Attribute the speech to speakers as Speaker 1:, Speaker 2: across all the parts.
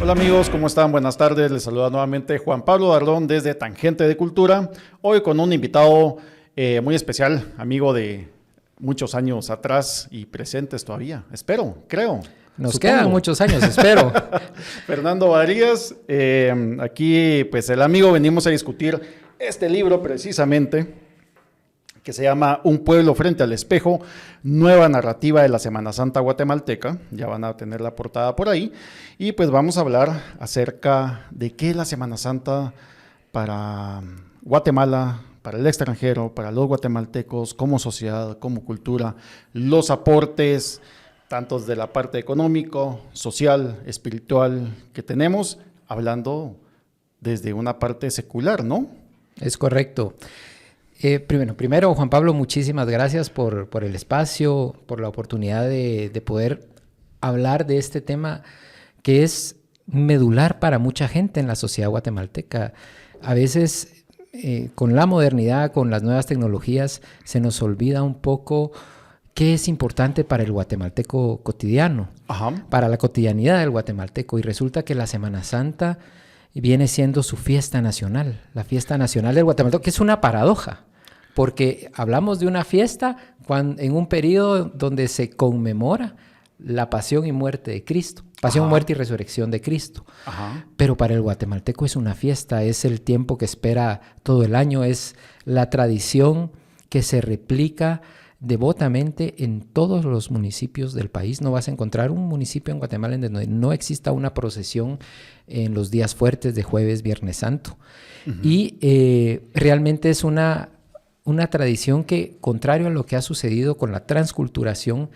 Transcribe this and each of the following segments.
Speaker 1: Hola amigos, ¿cómo están? Buenas tardes, les saluda nuevamente Juan Pablo Dardón desde Tangente de Cultura, hoy con un invitado muy especial, amigo de muchos años atrás y presentes todavía, creo.
Speaker 2: Nos quedan muchos años, espero.
Speaker 1: Fernando Varías, aquí pues el amigo venimos a discutir este libro precisamente, que se llama Un pueblo frente al espejo, nueva narrativa de la Semana Santa guatemalteca. Ya van a tener la portada por ahí. Y pues vamos a hablar acerca de qué es la Semana Santa para Guatemala, para el extranjero, para los guatemaltecos, como sociedad, como cultura, los aportes, tantos de la parte económico, social, espiritual que tenemos, hablando desde una parte secular, ¿no?
Speaker 2: Es correcto. Primero, Juan Pablo, muchísimas gracias por el espacio, por la oportunidad de poder hablar de este tema que es medular para mucha gente en la sociedad guatemalteca. A veces, con la modernidad, con las nuevas tecnologías, se nos olvida un poco qué es importante para el guatemalteco cotidiano, para la cotidianidad del guatemalteco. Y resulta que la Semana Santa viene siendo su fiesta nacional, la fiesta nacional del guatemalteco, que es una paradoja. Porque hablamos de una fiesta en un periodo donde se conmemora la pasión y muerte de Cristo, pasión, muerte y resurrección de Cristo. Pero para el guatemalteco es una fiesta, es el tiempo que espera todo el año, es la tradición que se replica devotamente en todos los municipios del país. No vas a encontrar un municipio en Guatemala en donde no exista una procesión en los días fuertes de jueves, viernes santo. Y realmente es una tradición que, contrario a lo que ha sucedido con la transculturación,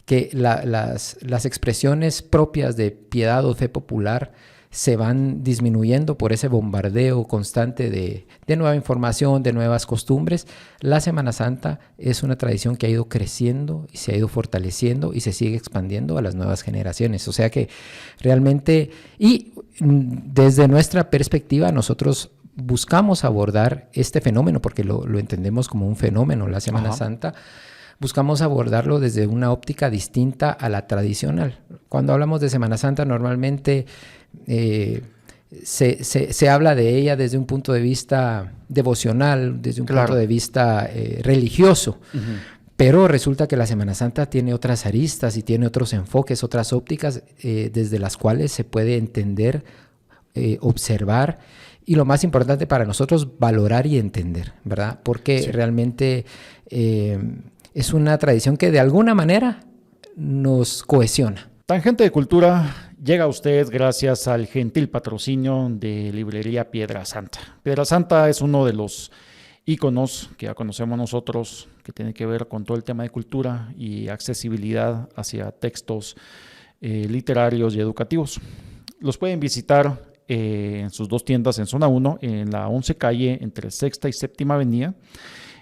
Speaker 2: que las expresiones propias de piedad o fe popular se van disminuyendo por ese bombardeo constante de nueva información, de nuevas costumbres. La Semana Santa es una tradición que ha ido creciendo y se ha ido fortaleciendo y se sigue expandiendo a las nuevas generaciones. O sea que realmente, y desde nuestra perspectiva, nosotros buscamos abordar este fenómeno, porque lo entendemos como un fenómeno, la Semana Santa. Buscamos abordarlo desde una óptica distinta a la tradicional. Cuando hablamos de Semana Santa, normalmente se habla de ella desde un punto de vista devocional, desde un punto de vista religioso. Pero resulta que la Semana Santa tiene otras aristas y tiene otros enfoques, otras ópticas desde las cuales se puede entender, observar y, lo más importante para nosotros, valorar y entender, ¿verdad? Porque realmente es una tradición que de alguna manera nos cohesiona.
Speaker 1: Tangente de Cultura llega a usted gracias al gentil patrocinio de Librería Piedra Santa. Piedra Santa es uno de los íconos que ya conocemos nosotros, que tiene que ver con todo el tema de cultura y accesibilidad hacia textos literarios y educativos. Los pueden visitar en sus dos tiendas en Zona 1, en la 11 calle entre Sexta y Séptima Avenida,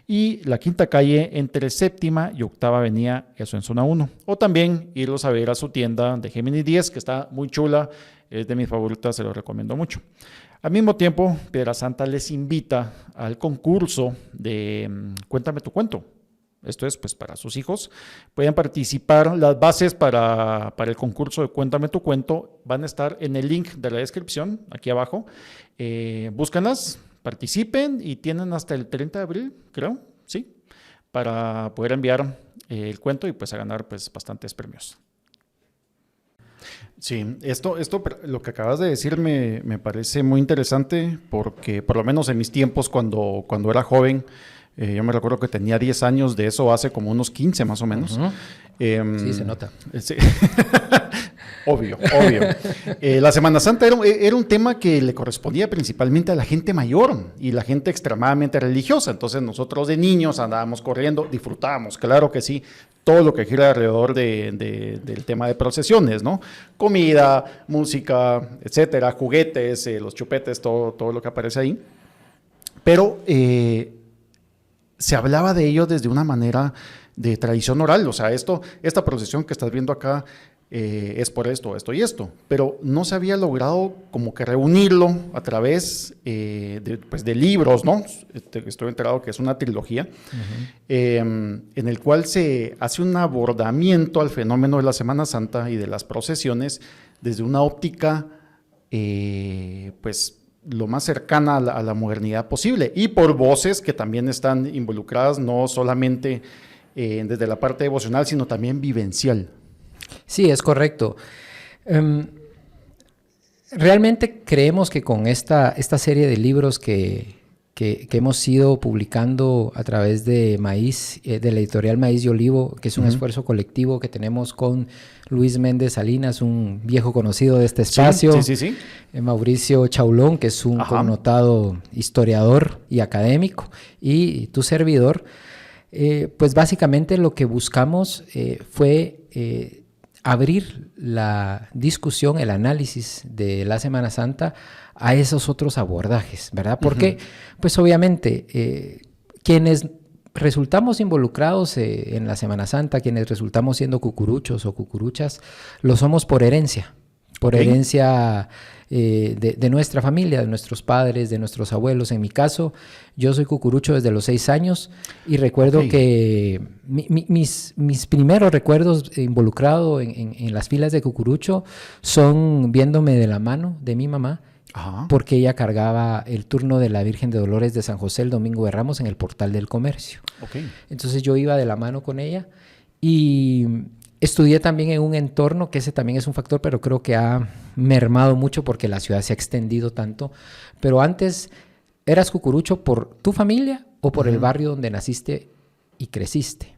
Speaker 1: y la Quinta calle entre Séptima y Octava Avenida, eso en Zona 1. O también irlos a ver a su tienda de Géminis 10, que está muy chula, es de mis favoritas, se lo recomiendo mucho. Al mismo tiempo, Piedra Santa les invita al concurso de Cuéntame tu cuento. Esto es pues para sus hijos. Pueden participar. Las bases para el concurso de Cuéntame tu cuento van a estar en el link de la descripción, aquí abajo. Búscanlas, participen y tienen hasta el 30 de abril, creo, sí, para poder enviar el cuento y pues a ganar pues bastantes premios. Sí, esto lo que acabas de decir me parece muy interesante, porque por lo menos en mis tiempos cuando era joven, yo me recuerdo que tenía 10 años, de eso hace como unos 15 más o menos.
Speaker 2: Sí, se nota.
Speaker 1: Sí. Obvio. La Semana Santa era un tema que le correspondía principalmente a la gente mayor y la gente extremadamente religiosa. Entonces nosotros de niños andábamos corriendo, disfrutábamos, claro que sí, todo lo que gira alrededor del tema de procesiones, ¿no? Comida, música, etcétera, juguetes, los chupetes, todo lo que aparece ahí. Pero se hablaba de ello desde una manera de tradición oral. O sea, esta procesión que estás viendo acá es por esto, esto y esto, pero no se había logrado como que reunirlo a través de libros, ¿no? Estoy enterado que es una trilogía, en el cual se hace un abordamiento al fenómeno de la Semana Santa y de las procesiones desde una óptica, pues, lo más cercana a la modernidad posible, y por voces que también están involucradas, no solamente desde la parte devocional, sino también vivencial.
Speaker 2: Sí, es correcto. Realmente creemos que con esta serie de libros que hemos ido publicando a través de Maíz, de la editorial Maíz y Olivo, que es un esfuerzo colectivo que tenemos con Luis Méndez Salinas, un viejo conocido de este espacio,
Speaker 1: sí.
Speaker 2: Mauricio Chaulón, que es un connotado historiador y académico, y tu servidor, pues básicamente lo que buscamos fue abrir la discusión, el análisis de la Semana Santa a esos otros abordajes, ¿verdad? Porque, pues obviamente, quienes resultamos involucrados en la Semana Santa, quienes resultamos siendo cucuruchos o cucuruchas, lo somos por herencia, de nuestra familia, de nuestros padres, de nuestros abuelos. En mi caso, yo soy cucurucho desde los 6 años y recuerdo que mis primeros recuerdos involucrado en las filas de cucurucho son viéndome de la mano de mi mamá, porque ella cargaba el turno de la Virgen de Dolores de San José el Domingo de Ramos en el Portal del Comercio. Entonces yo iba de la mano con ella y estudié también en un entorno que ese también es un factor, pero creo que ha mermado mucho porque la ciudad se ha extendido tanto. Pero antes, ¿eras cucurucho por tu familia o por el barrio donde naciste y creciste?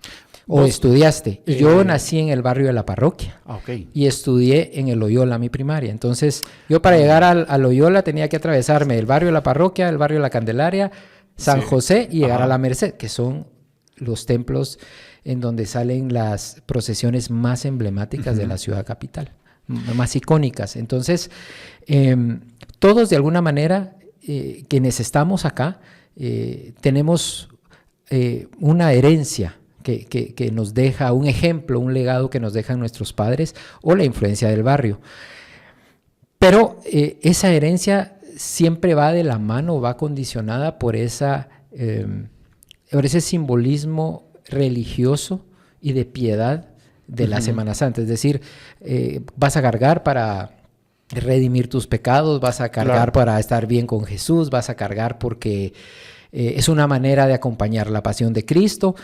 Speaker 2: ¿O estudiaste? Yo nací en el barrio de la parroquia y estudié en el Loyola, mi primaria. Entonces, yo para llegar al Loyola tenía que atravesarme el barrio de la parroquia, el barrio de la Candelaria, San José y llegar a la Merced, que son los templos en donde salen las procesiones más emblemáticas de la ciudad capital, más icónicas. Entonces, todos de alguna manera, quienes estamos acá, tenemos una herencia que nos deja, un ejemplo, un legado que nos dejan nuestros padres o la influencia del barrio. Pero esa herencia siempre va de la mano, va condicionada por ese simbolismo religioso y de piedad de la Semana Santa. Es decir, vas a cargar para redimir tus pecados, vas a cargar para estar bien con Jesús, vas a cargar porque es una manera de acompañar la pasión de Cristo,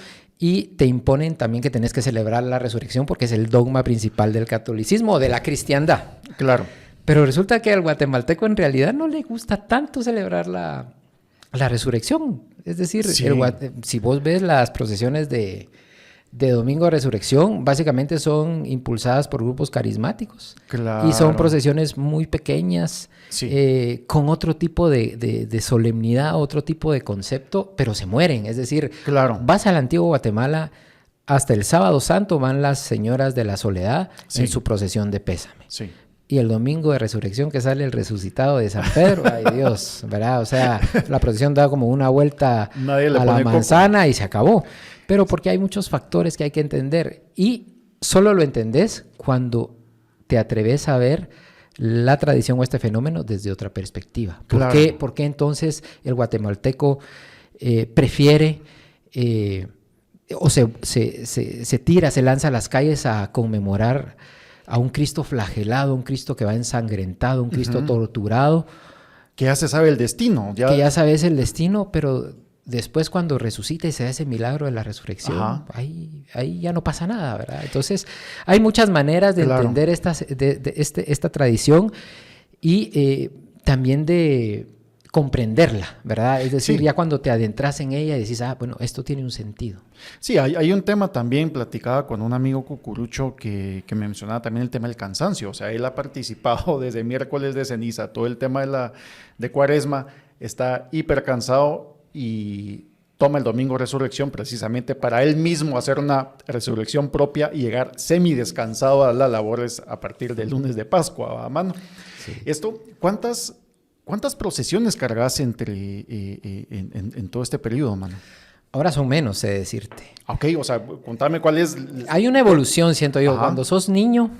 Speaker 2: y te imponen también que tenés que celebrar la resurrección porque es el dogma principal del catolicismo o de la cristiandad.
Speaker 1: Claro.
Speaker 2: Pero resulta que al guatemalteco en realidad no le gusta tanto celebrar la resurrección. Es decir, si vos ves las procesiones de Domingo de Resurrección, básicamente son impulsadas por grupos carismáticos. Y son procesiones muy pequeñas, con otro tipo de solemnidad, otro tipo de concepto, pero se mueren. Es decir, vas al antiguo Guatemala, hasta el Sábado Santo van las señoras de la Soledad en su procesión de pésame. Y el Domingo de Resurrección que sale el resucitado de San Pedro, ay Dios, ¿verdad? O sea, la procesión da como una vuelta a la manzana y se acabó. Pero porque hay muchos factores que hay que entender y solo lo entendés cuando te atreves a ver la tradición o este fenómeno desde otra perspectiva. ¿Por qué entonces el guatemalteco prefiere o se tira, se lanza a las calles a conmemorar a un Cristo flagelado, un Cristo que va ensangrentado, un Cristo torturado?
Speaker 1: Que ya se sabe el destino.
Speaker 2: Que ya sabes el destino, pero después cuando resucita y se da ese milagro de la resurrección, ahí ya no pasa nada, ¿verdad? Entonces, hay muchas maneras de entender esta tradición y también de comprenderla, ¿verdad? Es decir, ya cuando te adentras en ella decís, bueno, esto tiene un sentido.
Speaker 1: Sí, hay un tema también, platicaba con un amigo cucurucho que mencionaba también el tema del cansancio. O sea, él ha participado desde miércoles de ceniza, todo el tema de Cuaresma, está hiper cansado y toma el Domingo de Resurrección precisamente para él mismo hacer una resurrección propia y llegar semidescansado a las labores a partir del lunes de Pascua, a mano. Esto, ¿cuántas procesiones cargas en todo este periodo, mano?
Speaker 2: Ahora son menos, sé decirte.
Speaker 1: Ok, o sea, contame cuál es...
Speaker 2: Hay una evolución, siento yo. Cuando sos niño,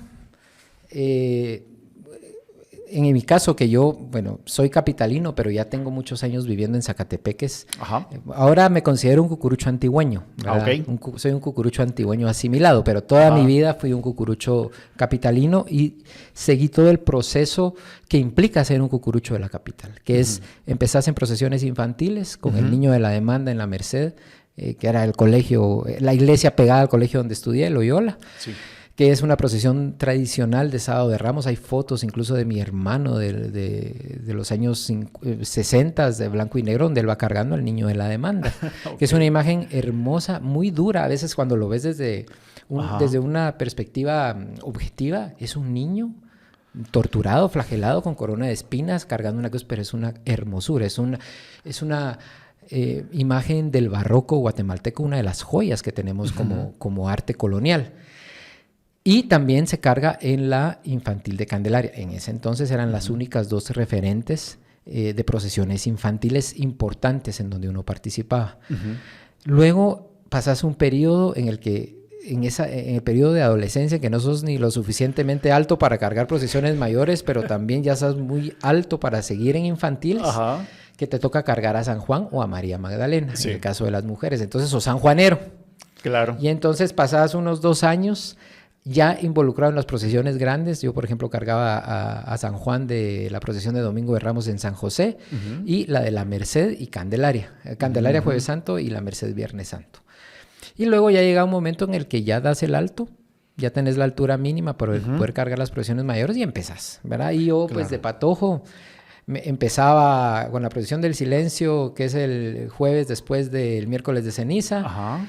Speaker 2: en mi caso, que yo, bueno, soy capitalino, pero ya tengo muchos años viviendo en Zacatepeques.
Speaker 1: Ajá.
Speaker 2: Ahora me considero un cucurucho antigüeño.
Speaker 1: Okay.
Speaker 2: Soy un cucurucho antigüeño asimilado, pero toda
Speaker 1: Ajá.
Speaker 2: mi vida fui un cucurucho capitalino y seguí todo el proceso que implica ser un cucurucho de la capital, que es, empezás en procesiones infantiles con el niño de la demanda en la Merced, que era el colegio, la iglesia pegada al colegio donde estudié, Loyola.
Speaker 1: Sí.
Speaker 2: Que es una procesión tradicional de Sábado de Ramos. Hay fotos incluso de mi hermano de los años 60 de blanco y negro, donde él va cargando al niño de la demanda. Okay. Que es una imagen hermosa, muy dura. A veces cuando lo ves desde una perspectiva objetiva, es un niño torturado, flagelado, con corona de espinas, cargando una cruz, pero es una hermosura, es una imagen del barroco guatemalteco, una de las joyas que tenemos como arte colonial. Y también se carga en la infantil de Candelaria. En ese entonces eran las únicas dos referentes de procesiones infantiles importantes en donde uno participaba. Luego pasas un periodo en el que, en el periodo de adolescencia, que no sos ni lo suficientemente alto para cargar procesiones mayores, pero también ya sos muy alto para seguir en infantiles. Ajá. Que te toca cargar a San Juan o a María Magdalena, sí. En el caso de las mujeres. Entonces sos sanjuanero.
Speaker 1: Claro.
Speaker 2: Y entonces pasas unos 2 años ya involucrado en las procesiones grandes. Yo, por ejemplo, cargaba a San Juan de la procesión de Domingo de Ramos en San José y la de la Merced y Candelaria. Candelaria Jueves Santo y la Merced Viernes Santo. Y luego ya llega un momento en el que ya das el alto, ya tenés la altura mínima para poder cargar las procesiones mayores y empezás, ¿verdad? Y yo, pues de patojo, empezaba con la procesión del silencio, que es el jueves después del miércoles de ceniza. Ajá.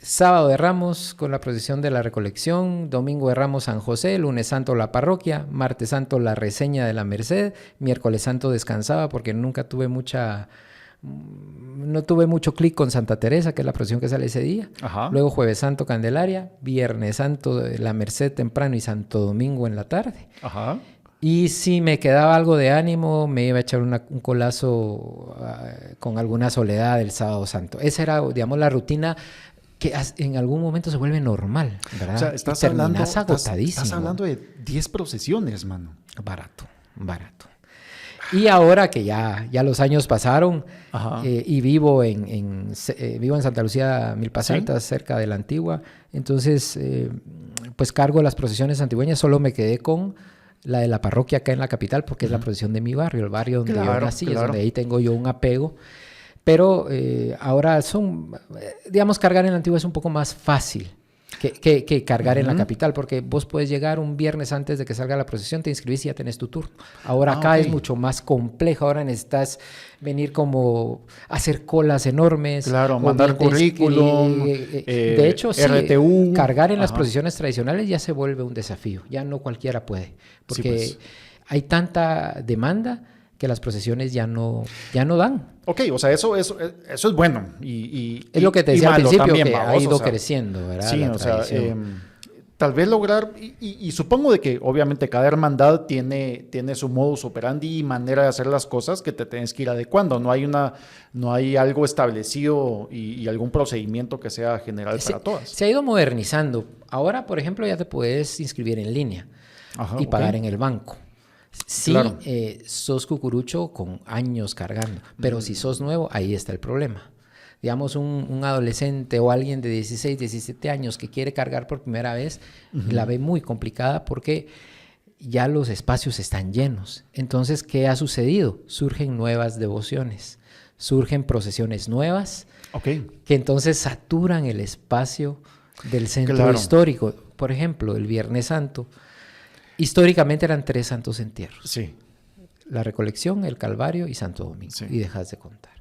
Speaker 2: Sábado de Ramos con la procesión de la recolección, Domingo de Ramos San José, Lunes Santo la parroquia, Martes Santo la reseña de la Merced, Miércoles Santo descansaba porque no tuve mucho clic con Santa Teresa, que es la procesión que sale ese día. Ajá. Luego Jueves Santo Candelaria, Viernes Santo la Merced temprano y Santo Domingo en la tarde. Ajá. Y si me quedaba algo de ánimo, me iba a echar un colazo con alguna soledad el Sábado Santo. Esa era, digamos, la rutina que en algún momento se vuelve normal, ¿verdad?
Speaker 1: O sea, estás hablando de 10 procesiones, mano.
Speaker 2: Barato. Y ahora que ya los años pasaron y vivo en Santa Lucía, Milpas Altas, ¿sí? Cerca de la Antigua, entonces pues cargo las procesiones antigüeñas. Solo me quedé con la de la parroquia acá en la capital porque es la procesión de mi barrio, el barrio donde yo nací, es donde ahí tengo yo un apego. Pero ahora digamos, cargar en la Antigua es un poco más fácil que cargar en la capital, porque vos puedes llegar un viernes antes de que salga la procesión, te inscribís y ya tenés tu turno. Ahora acá es mucho más complejo, ahora necesitas venir como hacer colas enormes.
Speaker 1: Claro, mandar currículum,
Speaker 2: de hecho, sí,
Speaker 1: RTU.
Speaker 2: Cargar en las procesiones tradicionales ya se vuelve un desafío, ya no cualquiera puede, porque sí, pues, hay tanta demanda que las procesiones ya no dan.
Speaker 1: Ok, o sea, eso es bueno. Es
Speaker 2: lo que te decía al principio,
Speaker 1: también,
Speaker 2: que ha ido creciendo, ¿verdad?
Speaker 1: Sí, o sea, tal vez lograr, y supongo de que obviamente cada hermandad tiene su modus operandi y manera de hacer las cosas que te tienes que ir adecuando. No hay algo establecido y algún procedimiento que sea general para todas.
Speaker 2: Se ha ido modernizando. Ahora, por ejemplo, ya te puedes inscribir en línea y pagar en el banco. Sí, claro. Sos cucurucho con años cargando, pero si sos nuevo, ahí está el problema. Digamos, un adolescente o alguien de 16, 17 años que quiere cargar por primera vez, la ve muy complicada porque ya los espacios están llenos. Entonces, ¿qué ha sucedido? Surgen nuevas devociones, surgen procesiones nuevas, que entonces saturan el espacio del centro histórico. Por ejemplo, el Viernes Santo. Históricamente eran 3 santos entierros. Sí. La Recolección, el Calvario y Santo Domingo. Sí. Y dejas de contar.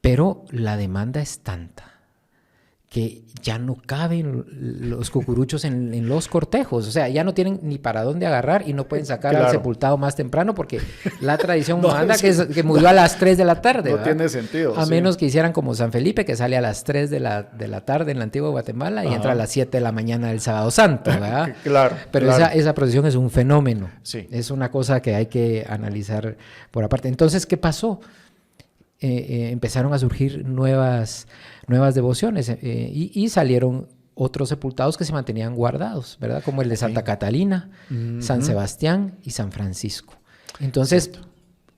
Speaker 2: Pero la demanda es tanta que ya no caben los cucuruchos en los cortejos. O sea, ya no tienen ni para dónde agarrar y no pueden sacar al sepultado más temprano porque la tradición manda que murió a las 3 de la tarde.
Speaker 1: No
Speaker 2: ¿verdad?
Speaker 1: Tiene sentido.
Speaker 2: A menos que hicieran como San Felipe, que sale a las 3 de la tarde en la antigua Guatemala y entra a las 7 de la mañana del Sábado Santo, ¿verdad?
Speaker 1: Claro.
Speaker 2: Pero esa procesión es un fenómeno.
Speaker 1: Sí.
Speaker 2: Es una cosa que hay que analizar por aparte. Entonces, ¿qué pasó? Empezaron a surgir nuevas devociones y salieron otros sepultados que se mantenían guardados, ¿verdad? Como el de Santa Catalina, San Sebastián y San Francisco. Entonces,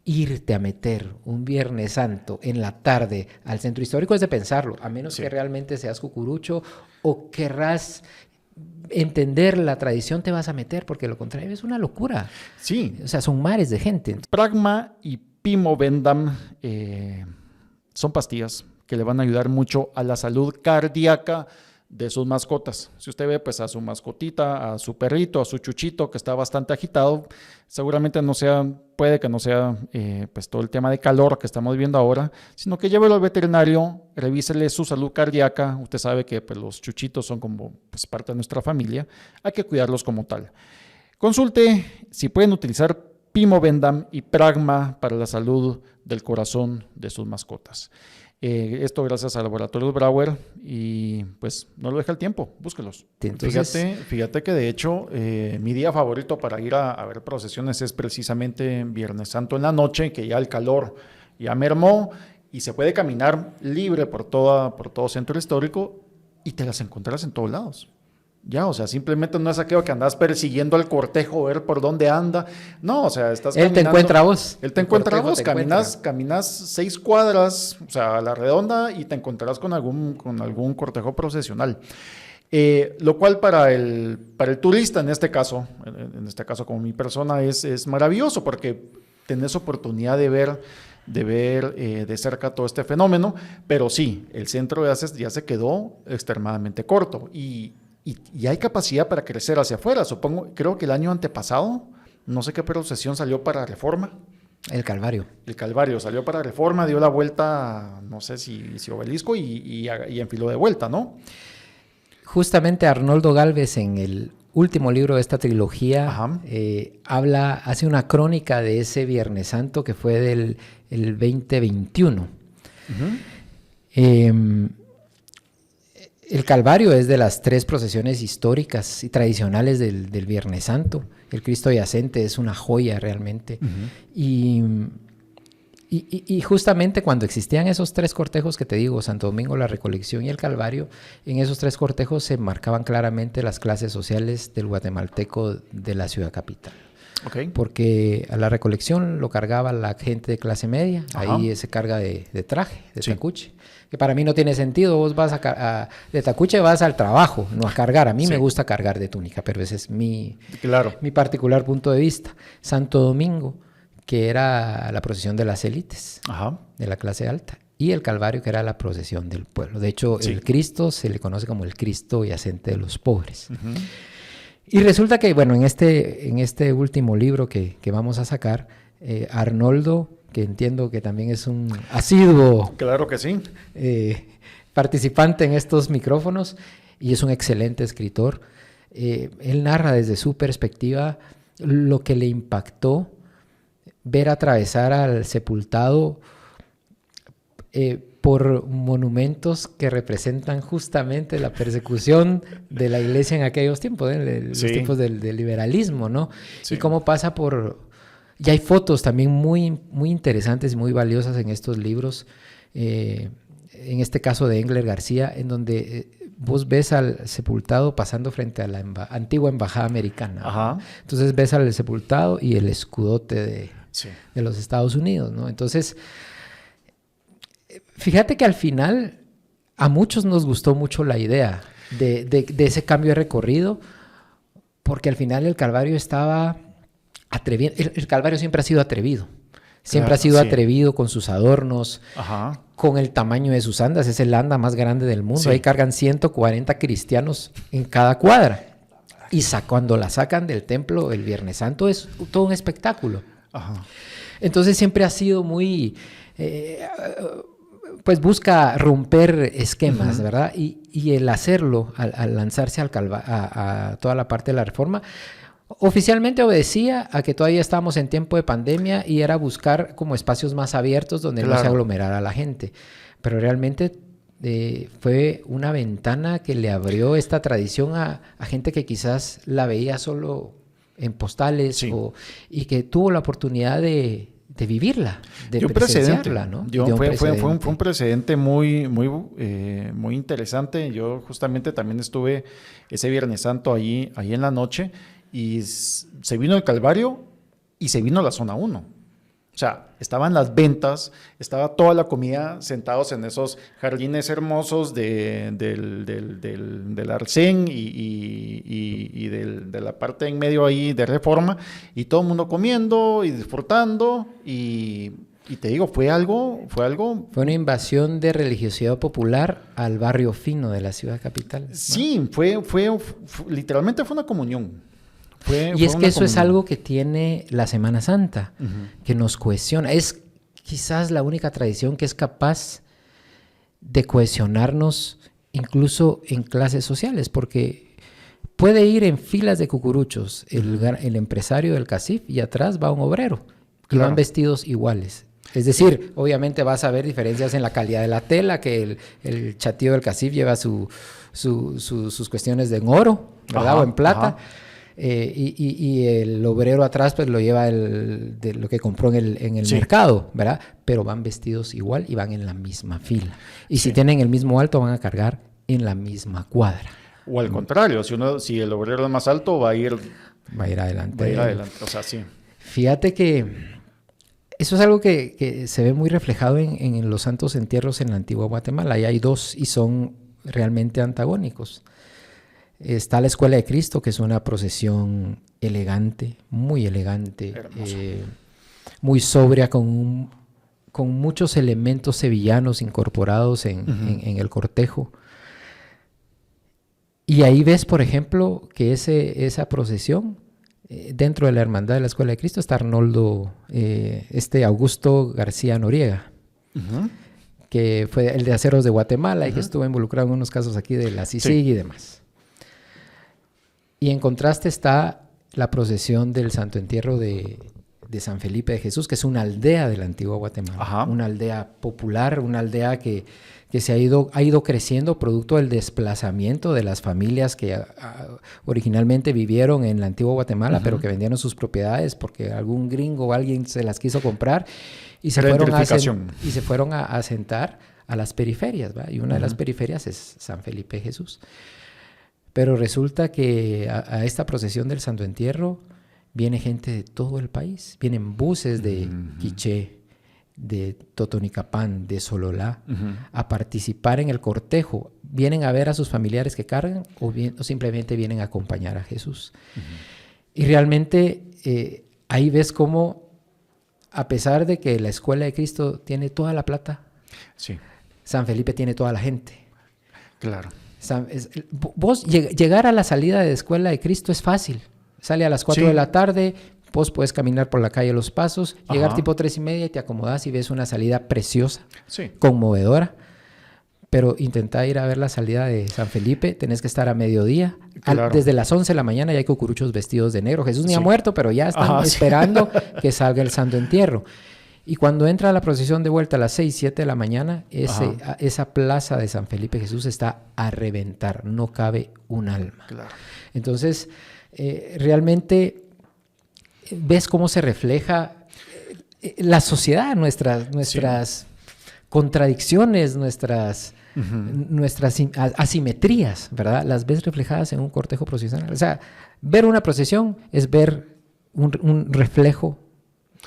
Speaker 2: irte a meter un Viernes Santo en la tarde al centro histórico es de pensarlo, a menos que realmente seas cucurucho o querrás entender la tradición, te vas a meter, porque lo contrario es una locura.
Speaker 1: Sí.
Speaker 2: O sea, son mares de gente.
Speaker 1: Pragma y Pimovendam son pastillas que le van a ayudar mucho a la salud cardíaca de sus mascotas. Si usted ve pues a su mascotita, a su perrito, a su chuchito que está bastante agitado, seguramente puede que no sea pues todo el tema de calor que estamos viviendo ahora, sino que llévelo al veterinario, revísele su salud cardíaca. Usted sabe que pues, los chuchitos son como pues, parte de nuestra familia, hay que cuidarlos como tal. Consulte si pueden utilizar Pimovendam y Pragma para la salud del corazón de sus mascotas. Esto gracias al Laboratorio Brauer y pues no lo deja el tiempo, búsquelos. Entonces, fíjate que de hecho mi día favorito para ir a ver procesiones es precisamente Viernes Santo en la noche, que ya el calor ya mermó y se puede caminar libre por todo centro histórico y te las encontrarás en todos lados. Ya, o sea, simplemente no es aquello que andas persiguiendo al cortejo, ver por dónde anda. No, o sea, estás caminando.
Speaker 2: Él te encuentra a vos.
Speaker 1: Él te encuentra a vos. Caminas 6 cuadras, o sea, a la redonda y te encontrarás con algún cortejo procesional. Lo cual para el turista, en este caso como mi persona, es maravilloso porque tenés oportunidad de ver de cerca todo este fenómeno, pero sí, el centro ya se quedó extremadamente corto y hay capacidad para crecer hacia afuera. Creo que el año antepasado, no sé qué procesión salió para Reforma.
Speaker 2: El Calvario.
Speaker 1: El Calvario salió para Reforma, dio la vuelta, no sé si Obelisco y enfiló de vuelta, ¿no?
Speaker 2: Justamente Arnoldo Galvez en el último libro de esta trilogía hace una crónica de ese Viernes Santo que fue del 2021. El Calvario es de las 3 procesiones históricas y tradicionales del Viernes Santo. El Cristo Yacente es una joya realmente. Y justamente cuando existían esos 3 cortejos que te digo, Santo Domingo, la Recolección y el Calvario, en esos 3 cortejos se marcaban claramente las clases sociales del guatemalteco de la ciudad capital. Porque a la Recolección lo cargaba la gente de clase media, ahí se carga de traje, de tacuche. Que para mí no tiene sentido, vos vas de tacuche vas al trabajo, no a cargar. A mí me gusta cargar de túnica, pero ese es mi particular punto de vista. Santo Domingo, que era la procesión de las élites, de la clase alta, y el Calvario, que era la procesión del pueblo. De hecho, el Cristo se le conoce como el Cristo Yacente de los pobres. Y resulta que, bueno, en este último libro que vamos a sacar, Arnoldo, que entiendo que también es un asiduo,
Speaker 1: claro que sí,
Speaker 2: participante en estos micrófonos y es un excelente escritor. Él narra desde su perspectiva lo que le impactó ver atravesar al sepultado por monumentos que representan justamente la persecución de la iglesia en aquellos tiempos, los tiempos del liberalismo, ¿no? Y cómo pasa por... Y hay fotos también muy, muy interesantes y muy valiosas en estos libros, en este caso de Engler García, en donde vos ves al sepultado pasando frente a la antigua embajada americana. Entonces ves al sepultado y el escudote de los Estados Unidos, ¿no? Entonces, fíjate que al final a muchos nos gustó mucho la idea de ese cambio de recorrido, porque al final el Calvario estaba... El Calvario siempre ha sido atrevido. Siempre ha sido atrevido con sus adornos, con el tamaño de sus andas. Es el anda más grande del mundo. Ahí cargan 140 cristianos en cada cuadra. Y cuando la sacan del templo el Viernes Santo es todo un espectáculo. Entonces siempre ha sido muy... pues busca romper esquemas, ¿verdad? Y el hacerlo, al lanzarse a toda la parte de la Reforma... Oficialmente obedecía a que todavía estábamos en tiempo de pandemia y era buscar como espacios más abiertos donde no se aglomerara la gente. Pero realmente fue una ventana que le abrió esta tradición a gente que quizás la veía solo en postales y que tuvo la oportunidad de vivirla, de
Speaker 1: dio un precedente,
Speaker 2: presenciarla, ¿no?
Speaker 1: Fue un precedente muy interesante. Yo justamente también estuve ese Viernes Santo ahí en la noche y se vino el Calvario y se vino la zona 1. O sea, estaban las ventas, estaba toda la comida sentados en esos jardines hermosos del Arsén y de la parte en medio ahí de Reforma, y todo el mundo comiendo y disfrutando, y te digo, fue
Speaker 2: una invasión de religiosidad popular al barrio fino de la ciudad capital, ¿no?
Speaker 1: Sí, literalmente fue una comunión.
Speaker 2: Y es que eso es algo que tiene la Semana Santa, que nos cohesiona. Es quizás la única tradición que es capaz de cohesionarnos incluso en clases sociales, porque puede ir en filas de cucuruchos el empresario del CACIF y atrás va un obrero, y van vestidos iguales. Es decir, obviamente vas a ver diferencias en la calidad de la tela, que el chatío del CACIF lleva sus cuestiones de en oro, ¿verdad? O en plata. Y el obrero atrás pues lo lleva de lo que compró en el mercado, ¿verdad? Pero van vestidos igual y van en la misma fila. Y si tienen el mismo alto, van a cargar en la misma cuadra.
Speaker 1: O al contrario, si el obrero es más alto, va a ir
Speaker 2: adelante.
Speaker 1: O sea, sí.
Speaker 2: Fíjate que eso es algo que se ve muy reflejado en los santos entierros en la antigua Guatemala. Y hay dos y son realmente antagónicos. Está la Escuela de Cristo, que es una procesión elegante, muy sobria, con muchos elementos sevillanos incorporados en el cortejo. Y ahí ves, por ejemplo, que esa procesión, dentro de la Hermandad de la Escuela de Cristo, está Augusto García Noriega, que fue el de Aceros de Guatemala y que estuvo involucrado en unos casos aquí de la CICIG y demás. Y en contraste está la procesión del Santo Entierro de San Felipe de Jesús, que es una aldea de la antigua Guatemala, una aldea popular, una aldea que se ha ido creciendo producto del desplazamiento de las familias que originalmente vivieron en la antigua Guatemala, pero que vendieron sus propiedades porque algún gringo o alguien se las quiso comprar y se fueron a asentar a las periferias, ¿va? Y una de las periferias es San Felipe de Jesús. Pero resulta que a esta procesión del Santo Entierro viene gente de todo el país. Vienen buses de Quiché, de Totonicapán, de Sololá, a participar en el cortejo. Vienen a ver a sus familiares que cargan o simplemente vienen a acompañar a Jesús. Y realmente ahí ves cómo, a pesar de que la Escuela de Cristo tiene toda la plata, San Felipe tiene toda la gente.
Speaker 1: Claro.
Speaker 2: Vos llegar a la salida de Escuela de Cristo es fácil. Sale a las 4 de la tarde, vos puedes caminar por la calle Los Pasos, llegar tipo 3:30 y te acomodas y ves una salida preciosa, conmovedora. Pero intenta ir a ver la salida de San Felipe, tenés que estar a mediodía. Desde las 11 de la mañana ya hay cucuruchos vestidos de negro. Jesús ni ha muerto, pero ya están esperando que salga el Santo Entierro. Y cuando entra la procesión de vuelta a las 6, 7 de la mañana, esa plaza de San Felipe Jesús está a reventar, no cabe un alma. Claro. Entonces, realmente ves cómo se refleja la sociedad, nuestras contradicciones, nuestras asimetrías, ¿verdad? Las ves reflejadas en un cortejo procesional. O sea, ver una procesión es ver un reflejo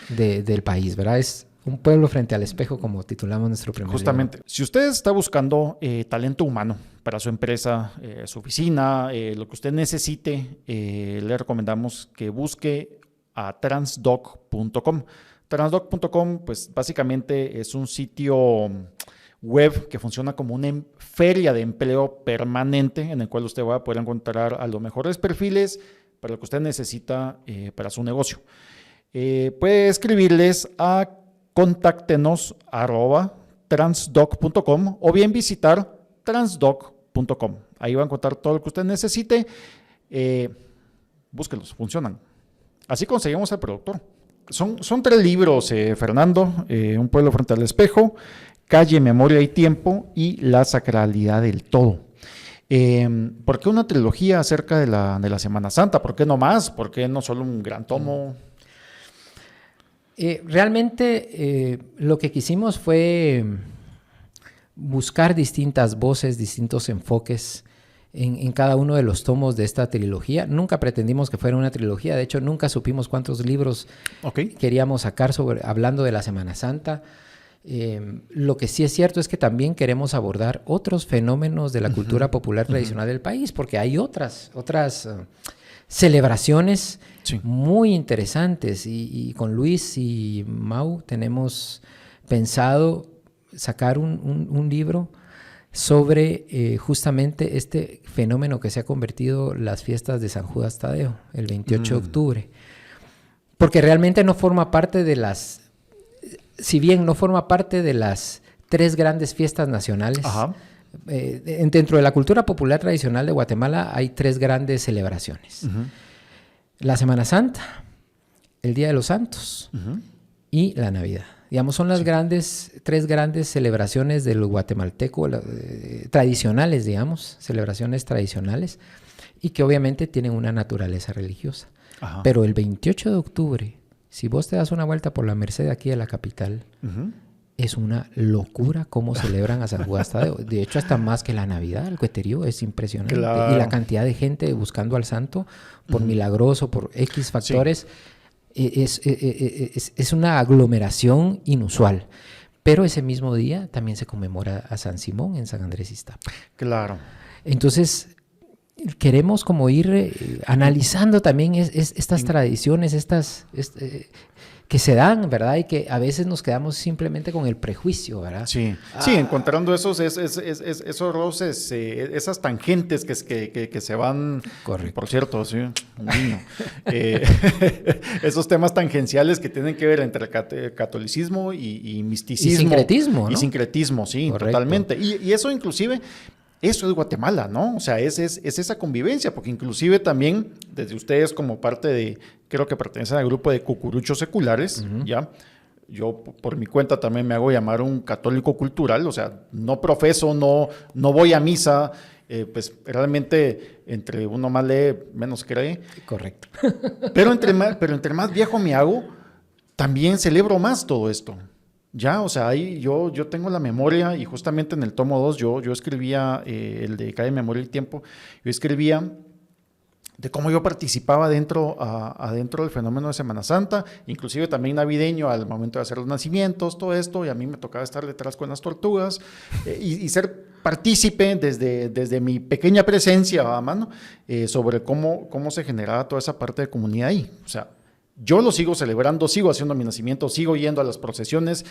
Speaker 2: del país, ¿verdad? Es un pueblo frente al espejo, como titulamos nuestro primer libro.
Speaker 1: Justamente. Si usted está buscando talento humano para su empresa, su oficina, lo que usted necesite, le recomendamos que busque a transdoc.com. Transdoc.com, pues básicamente es un sitio web que funciona como una feria de empleo permanente en el cual usted va a poder encontrar a los mejores perfiles para lo que usted necesita para su negocio. Puede escribirles a contáctenos@transdoc.com o bien visitar transdoc.com. Ahí va a encontrar todo lo que usted necesite. Búsquelos, funcionan. Así conseguimos al productor. Son 3 libros, Fernando. Un pueblo frente al espejo, Calle, Memoria y Tiempo y La Sacralidad del Todo. ¿Por qué una trilogía acerca de la Semana Santa? ¿Por qué no más? ¿Por qué no solo un gran tomo?
Speaker 2: Realmente lo que quisimos fue buscar distintas voces, distintos enfoques en cada uno de los tomos de esta trilogía. Nunca pretendimos que fuera una trilogía, de hecho nunca supimos cuántos libros queríamos sacar hablando de la Semana Santa. Lo que sí es cierto es que también queremos abordar otros fenómenos de la cultura popular tradicional del país, porque hay otras celebraciones muy interesantes y con Luis y Mau tenemos pensado sacar un libro sobre justamente este fenómeno que se ha convertido las fiestas de San Judas Tadeo, el 28 de octubre, porque realmente no forma parte de si bien no forma parte de las 3 grandes fiestas nacionales. Dentro de la cultura popular tradicional de Guatemala hay 3 grandes celebraciones. La Semana Santa, el Día de los Santos y la Navidad. Digamos, son las 3 grandes celebraciones del guatemalteco, tradicionales, digamos, celebraciones tradicionales, y que obviamente tienen una naturaleza religiosa. Pero el 28 de octubre, si vos te das una vuelta por la Merced aquí de la capital, es una locura cómo celebran a San Judas Tadeo. De hecho, hasta más que la Navidad, el cueterío es impresionante. Claro. Y la cantidad de gente buscando al santo, por milagroso, por X factores, es una aglomeración inusual. Pero ese mismo día también se conmemora a San Simón en San Andrés Iztapa.
Speaker 1: Claro.
Speaker 2: Entonces, queremos como ir analizando también estas tradiciones, que se dan, ¿verdad? Y que a veces nos quedamos simplemente con el prejuicio, ¿verdad?
Speaker 1: Sí, encontrando esos roces, esas tangentes que se van. Correcto. Por cierto, sí, un niño. Esos temas tangenciales que tienen que ver entre el catolicismo y misticismo.
Speaker 2: Y sincretismo, ¿no?
Speaker 1: Y sincretismo, sí, correcto. Totalmente. Y eso inclusive... Eso es Guatemala, ¿no? O sea, es esa convivencia, porque inclusive también, desde ustedes como parte de, creo que pertenecen al grupo de cucuruchos seculares, ¿ya? Yo por mi cuenta también me hago llamar un católico cultural, o sea, no profeso, no voy a misa, pues realmente entre uno más lee, menos cree.
Speaker 2: Correcto.
Speaker 1: Pero entre más viejo me hago, también celebro más todo esto. Ya, o sea, ahí yo tengo la memoria y justamente en el tomo 2 yo escribía, el de Calle Memoria y Tiempo, yo escribía de cómo yo participaba adentro del fenómeno de Semana Santa, inclusive también navideño al momento de hacer los nacimientos, todo esto, y a mí me tocaba estar detrás con las tortugas y ser partícipe desde mi pequeña presencia, mano, sobre cómo se generaba toda esa parte de comunidad ahí, o sea, yo lo sigo celebrando, sigo haciendo mi nacimiento, sigo yendo a las procesiones,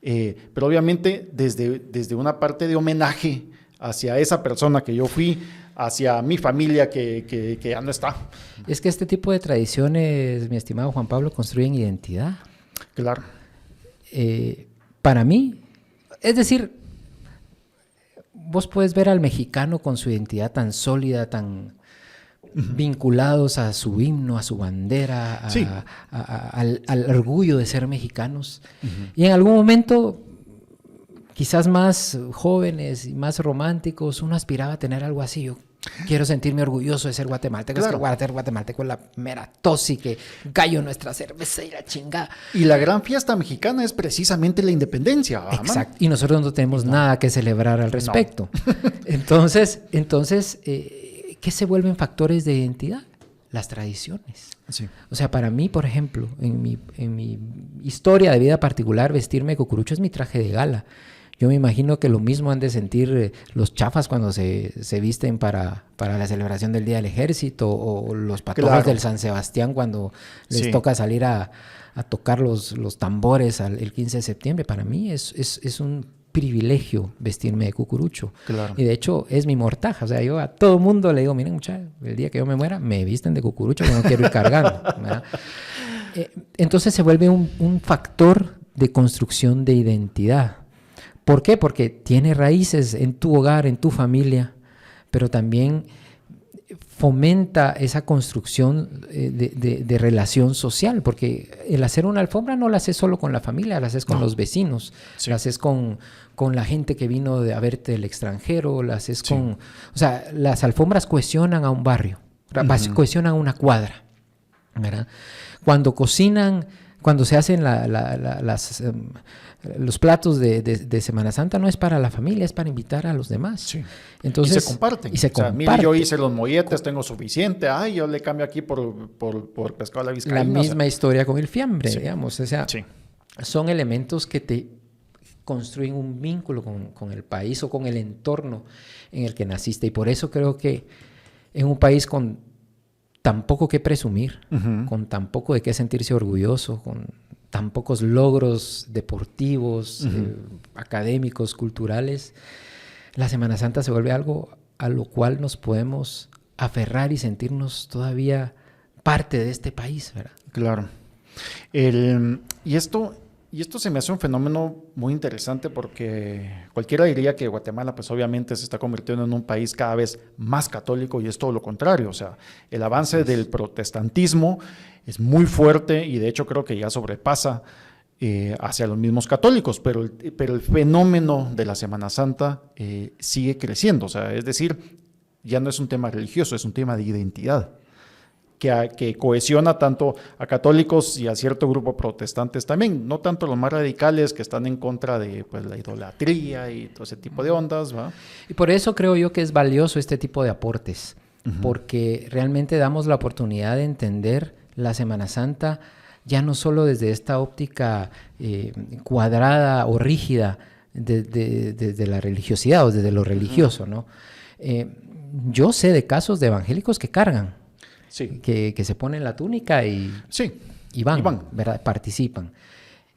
Speaker 1: pero obviamente desde una parte de homenaje hacia esa persona que yo fui, hacia mi familia que ya no está.
Speaker 2: Es que este tipo de tradiciones, mi estimado Juan Pablo, construyen identidad.
Speaker 1: Claro.
Speaker 2: Para mí, es decir, vos puedes ver al mexicano con su identidad tan sólida, tan... vinculados a su himno, a su bandera, al orgullo de ser mexicanos. Y en algún momento, quizás más jóvenes y más románticos, uno aspiraba a tener algo así. Yo quiero sentirme orgulloso de ser guatemalteco. Claro. Es que ser guatemalteco es la mera tos y que gallo nuestra cerveza y la chingada.
Speaker 1: Y la gran fiesta mexicana es precisamente la independencia.
Speaker 2: Exacto. Man. Y nosotros no tenemos nada que celebrar al respecto. No. Entonces, ¿qué se vuelven factores de identidad? Las tradiciones. Sí. O sea, para mí, por ejemplo, en mi historia de vida particular, vestirme de cucurucho es mi traje de gala. Yo me imagino que lo mismo han de sentir los chafas cuando se visten para la celebración del Día del Ejército, o los patojos del San Sebastián cuando les toca salir a tocar los tambores el 15 de septiembre. Para mí es un privilegio vestirme de cucurucho. Claro. Y de hecho es mi mortaja. O sea, yo a todo mundo le digo, miren muchachos, el día que yo me muera me visten de cucurucho, que no quiero ir cargando. Entonces se vuelve un factor de construcción de identidad. ¿Por qué? Porque tiene raíces en tu hogar, en tu familia, pero también fomenta esa construcción de relación social, porque el hacer una alfombra no la haces solo con la familia, la haces con los vecinos, la haces con la gente que vino a verte del extranjero, la haces con... O sea, las alfombras cohesionan a un barrio, cohesionan a una cuadra, ¿verdad? Cuando cuando se hacen los platos de Semana Santa, no es para la familia, es para invitar a los demás.
Speaker 1: Sí.
Speaker 2: Entonces,
Speaker 1: y se comparten.
Speaker 2: Y se
Speaker 1: comparten. Mire, yo hice los molletes, tengo suficiente. Ay, yo le cambio aquí por pescado a la vizcaína.
Speaker 2: La misma historia con el fiambre,
Speaker 1: sí.
Speaker 2: digamos. O sea, sí. Son elementos que te construyen un vínculo con el país o con el entorno en el que naciste. Y por eso creo que en un país con tan poco que presumir, con tan poco de qué sentirse orgulloso, con tan pocos logros deportivos, académicos, culturales, la Semana Santa se vuelve algo a lo cual nos podemos aferrar y sentirnos todavía parte de este país, ¿verdad?
Speaker 1: Claro. Y esto se me hace un fenómeno muy interesante porque cualquiera diría que Guatemala pues obviamente se está convirtiendo en un país cada vez más católico y es todo lo contrario. O sea, el avance del protestantismo es muy fuerte y de hecho creo que ya sobrepasa hacia los mismos católicos, pero el fenómeno de la Semana Santa sigue creciendo. O sea, es decir, ya no es un tema religioso, es un tema de identidad. Que cohesiona tanto a católicos y a cierto grupo protestantes también, no tanto los más radicales que están en contra de pues, la idolatría y todo ese tipo de ondas, ¿va?
Speaker 2: Y por eso creo yo que es valioso este tipo de aportes, porque realmente damos la oportunidad de entender la Semana Santa ya no solo desde esta óptica cuadrada o rígida de la religiosidad o desde lo religioso, ¿no? Yo sé de casos de evangélicos que cargan.
Speaker 1: Sí.
Speaker 2: Que se ponen la túnica y van,
Speaker 1: van.
Speaker 2: ¿verdad? Participan.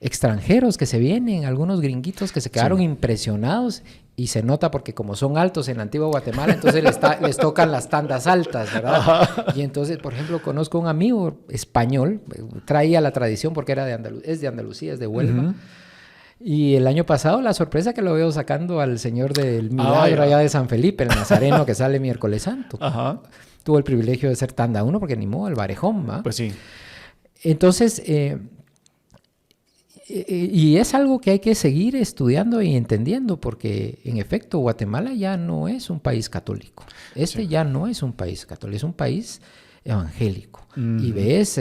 Speaker 2: Extranjeros que se vienen, algunos gringuitos que se quedaron impresionados y se nota porque como son altos en la antigua Guatemala, entonces les tocan las tandas altas, ¿verdad? Ajá. Y entonces, por ejemplo, conozco un amigo español, traía la tradición porque es de Andalucía, es de Huelva. Y el año pasado la sorpresa que lo veo sacando al Señor del Milagro allá de San Felipe, el Nazareno que sale miércoles santo.
Speaker 1: Ajá.
Speaker 2: Tuvo el privilegio de ser tanda 1 porque ni modo, el Barejón, ¿va?
Speaker 1: Pues sí.
Speaker 2: Entonces, y es algo que hay que seguir estudiando y entendiendo porque, en efecto, Guatemala ya no es un país católico. Ya no es un país católico, es un país evangélico. Y ves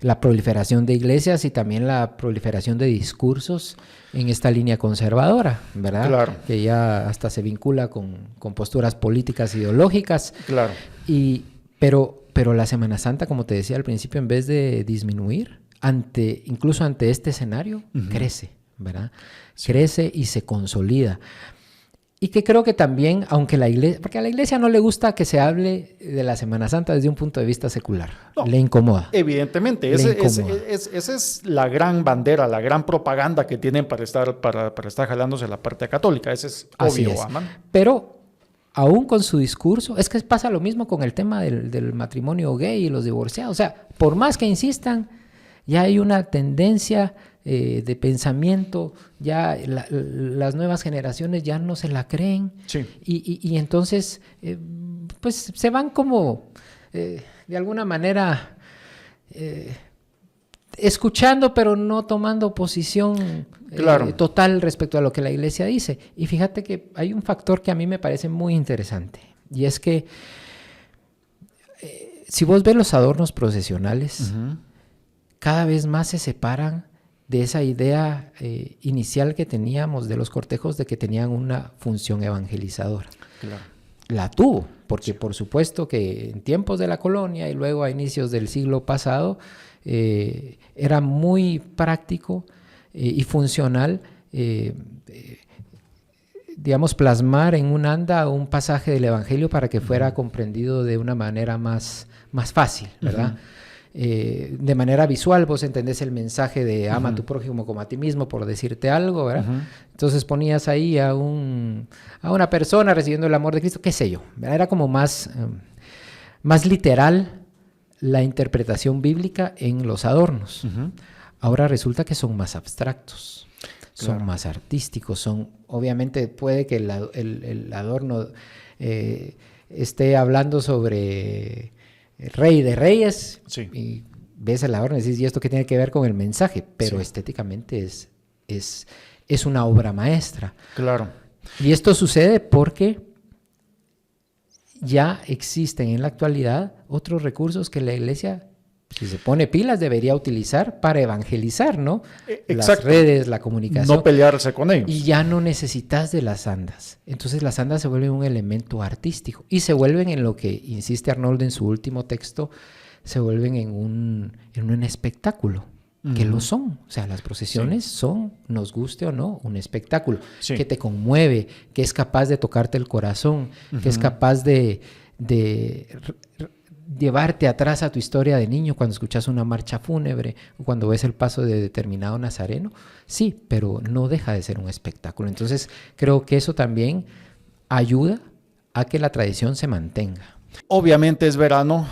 Speaker 2: la proliferación de iglesias y también la proliferación de discursos en esta línea conservadora, ¿verdad?
Speaker 1: Claro.
Speaker 2: Que ya hasta se vincula con posturas políticas ideológicas.
Speaker 1: Claro.
Speaker 2: Pero la Semana Santa, como te decía al principio, en vez de disminuir, incluso ante este escenario, crece, ¿verdad? Sí. Crece y se consolida. Y que creo que también, aunque porque a la iglesia no le gusta que se hable de la Semana Santa desde un punto de vista secular. No, le incomoda.
Speaker 1: Evidentemente, esa es la gran bandera, la gran propaganda que tienen para estar jalándose la parte católica. Ese es obvio.
Speaker 2: Pero aún con su discurso, es que pasa lo mismo con el tema del matrimonio gay y los divorciados. O sea, por más que insistan, ya hay una tendencia de pensamiento, ya las nuevas generaciones ya no se la creen.
Speaker 1: Sí.
Speaker 2: Y entonces, pues se van como, de alguna manera, escuchando, pero no tomando posición total respecto a lo que la iglesia dice. Y fíjate que hay un factor que a mí me parece muy interesante, y es que si vos ves los adornos procesionales, cada vez más se separan de esa idea inicial que teníamos de los cortejos de que tenían una función evangelizadora.
Speaker 1: Claro.
Speaker 2: La tuvo, porque por supuesto que en tiempos de la colonia y luego a inicios del siglo pasado era muy práctico y funcional, digamos, plasmar en un anda un pasaje del Evangelio para que fuera comprendido de una manera más fácil, ¿verdad? De manera visual, vos entendés el mensaje de ama a tu prójimo como a ti mismo, por decirte algo, ¿verdad? Entonces ponías ahí a una persona recibiendo el amor de Cristo, qué sé yo, ¿verdad? Era como más literal la interpretación bíblica en los adornos. Ahora resulta que son más abstractos, son más artísticos, obviamente puede que el adorno esté hablando sobre el Rey de Reyes, y ves el adorno y dices, ¿y esto qué tiene que ver con el mensaje? Pero estéticamente es una obra maestra.
Speaker 1: Claro.
Speaker 2: Y esto sucede porque ya existen en la actualidad otros recursos que la iglesia Si se pone pilas, debería utilizar para evangelizar, ¿no? Las
Speaker 1: Exacto.
Speaker 2: redes, la comunicación.
Speaker 1: No pelearse con ellos.
Speaker 2: Y ya no necesitas de las andas. Entonces las andas se vuelven un elemento artístico y se vuelven en lo que insiste Arnoldo en su último texto, se vuelven en un espectáculo, que lo son. O sea, las procesiones son, nos guste o no, un espectáculo que te conmueve, que es capaz de tocarte el corazón, que es capaz de llevarte atrás a tu historia de niño cuando escuchas una marcha fúnebre o cuando ves el paso de determinado nazareno. Sí, pero no deja de ser un espectáculo. Entonces, creo que eso también ayuda a que la tradición se mantenga.
Speaker 1: Obviamente es verano,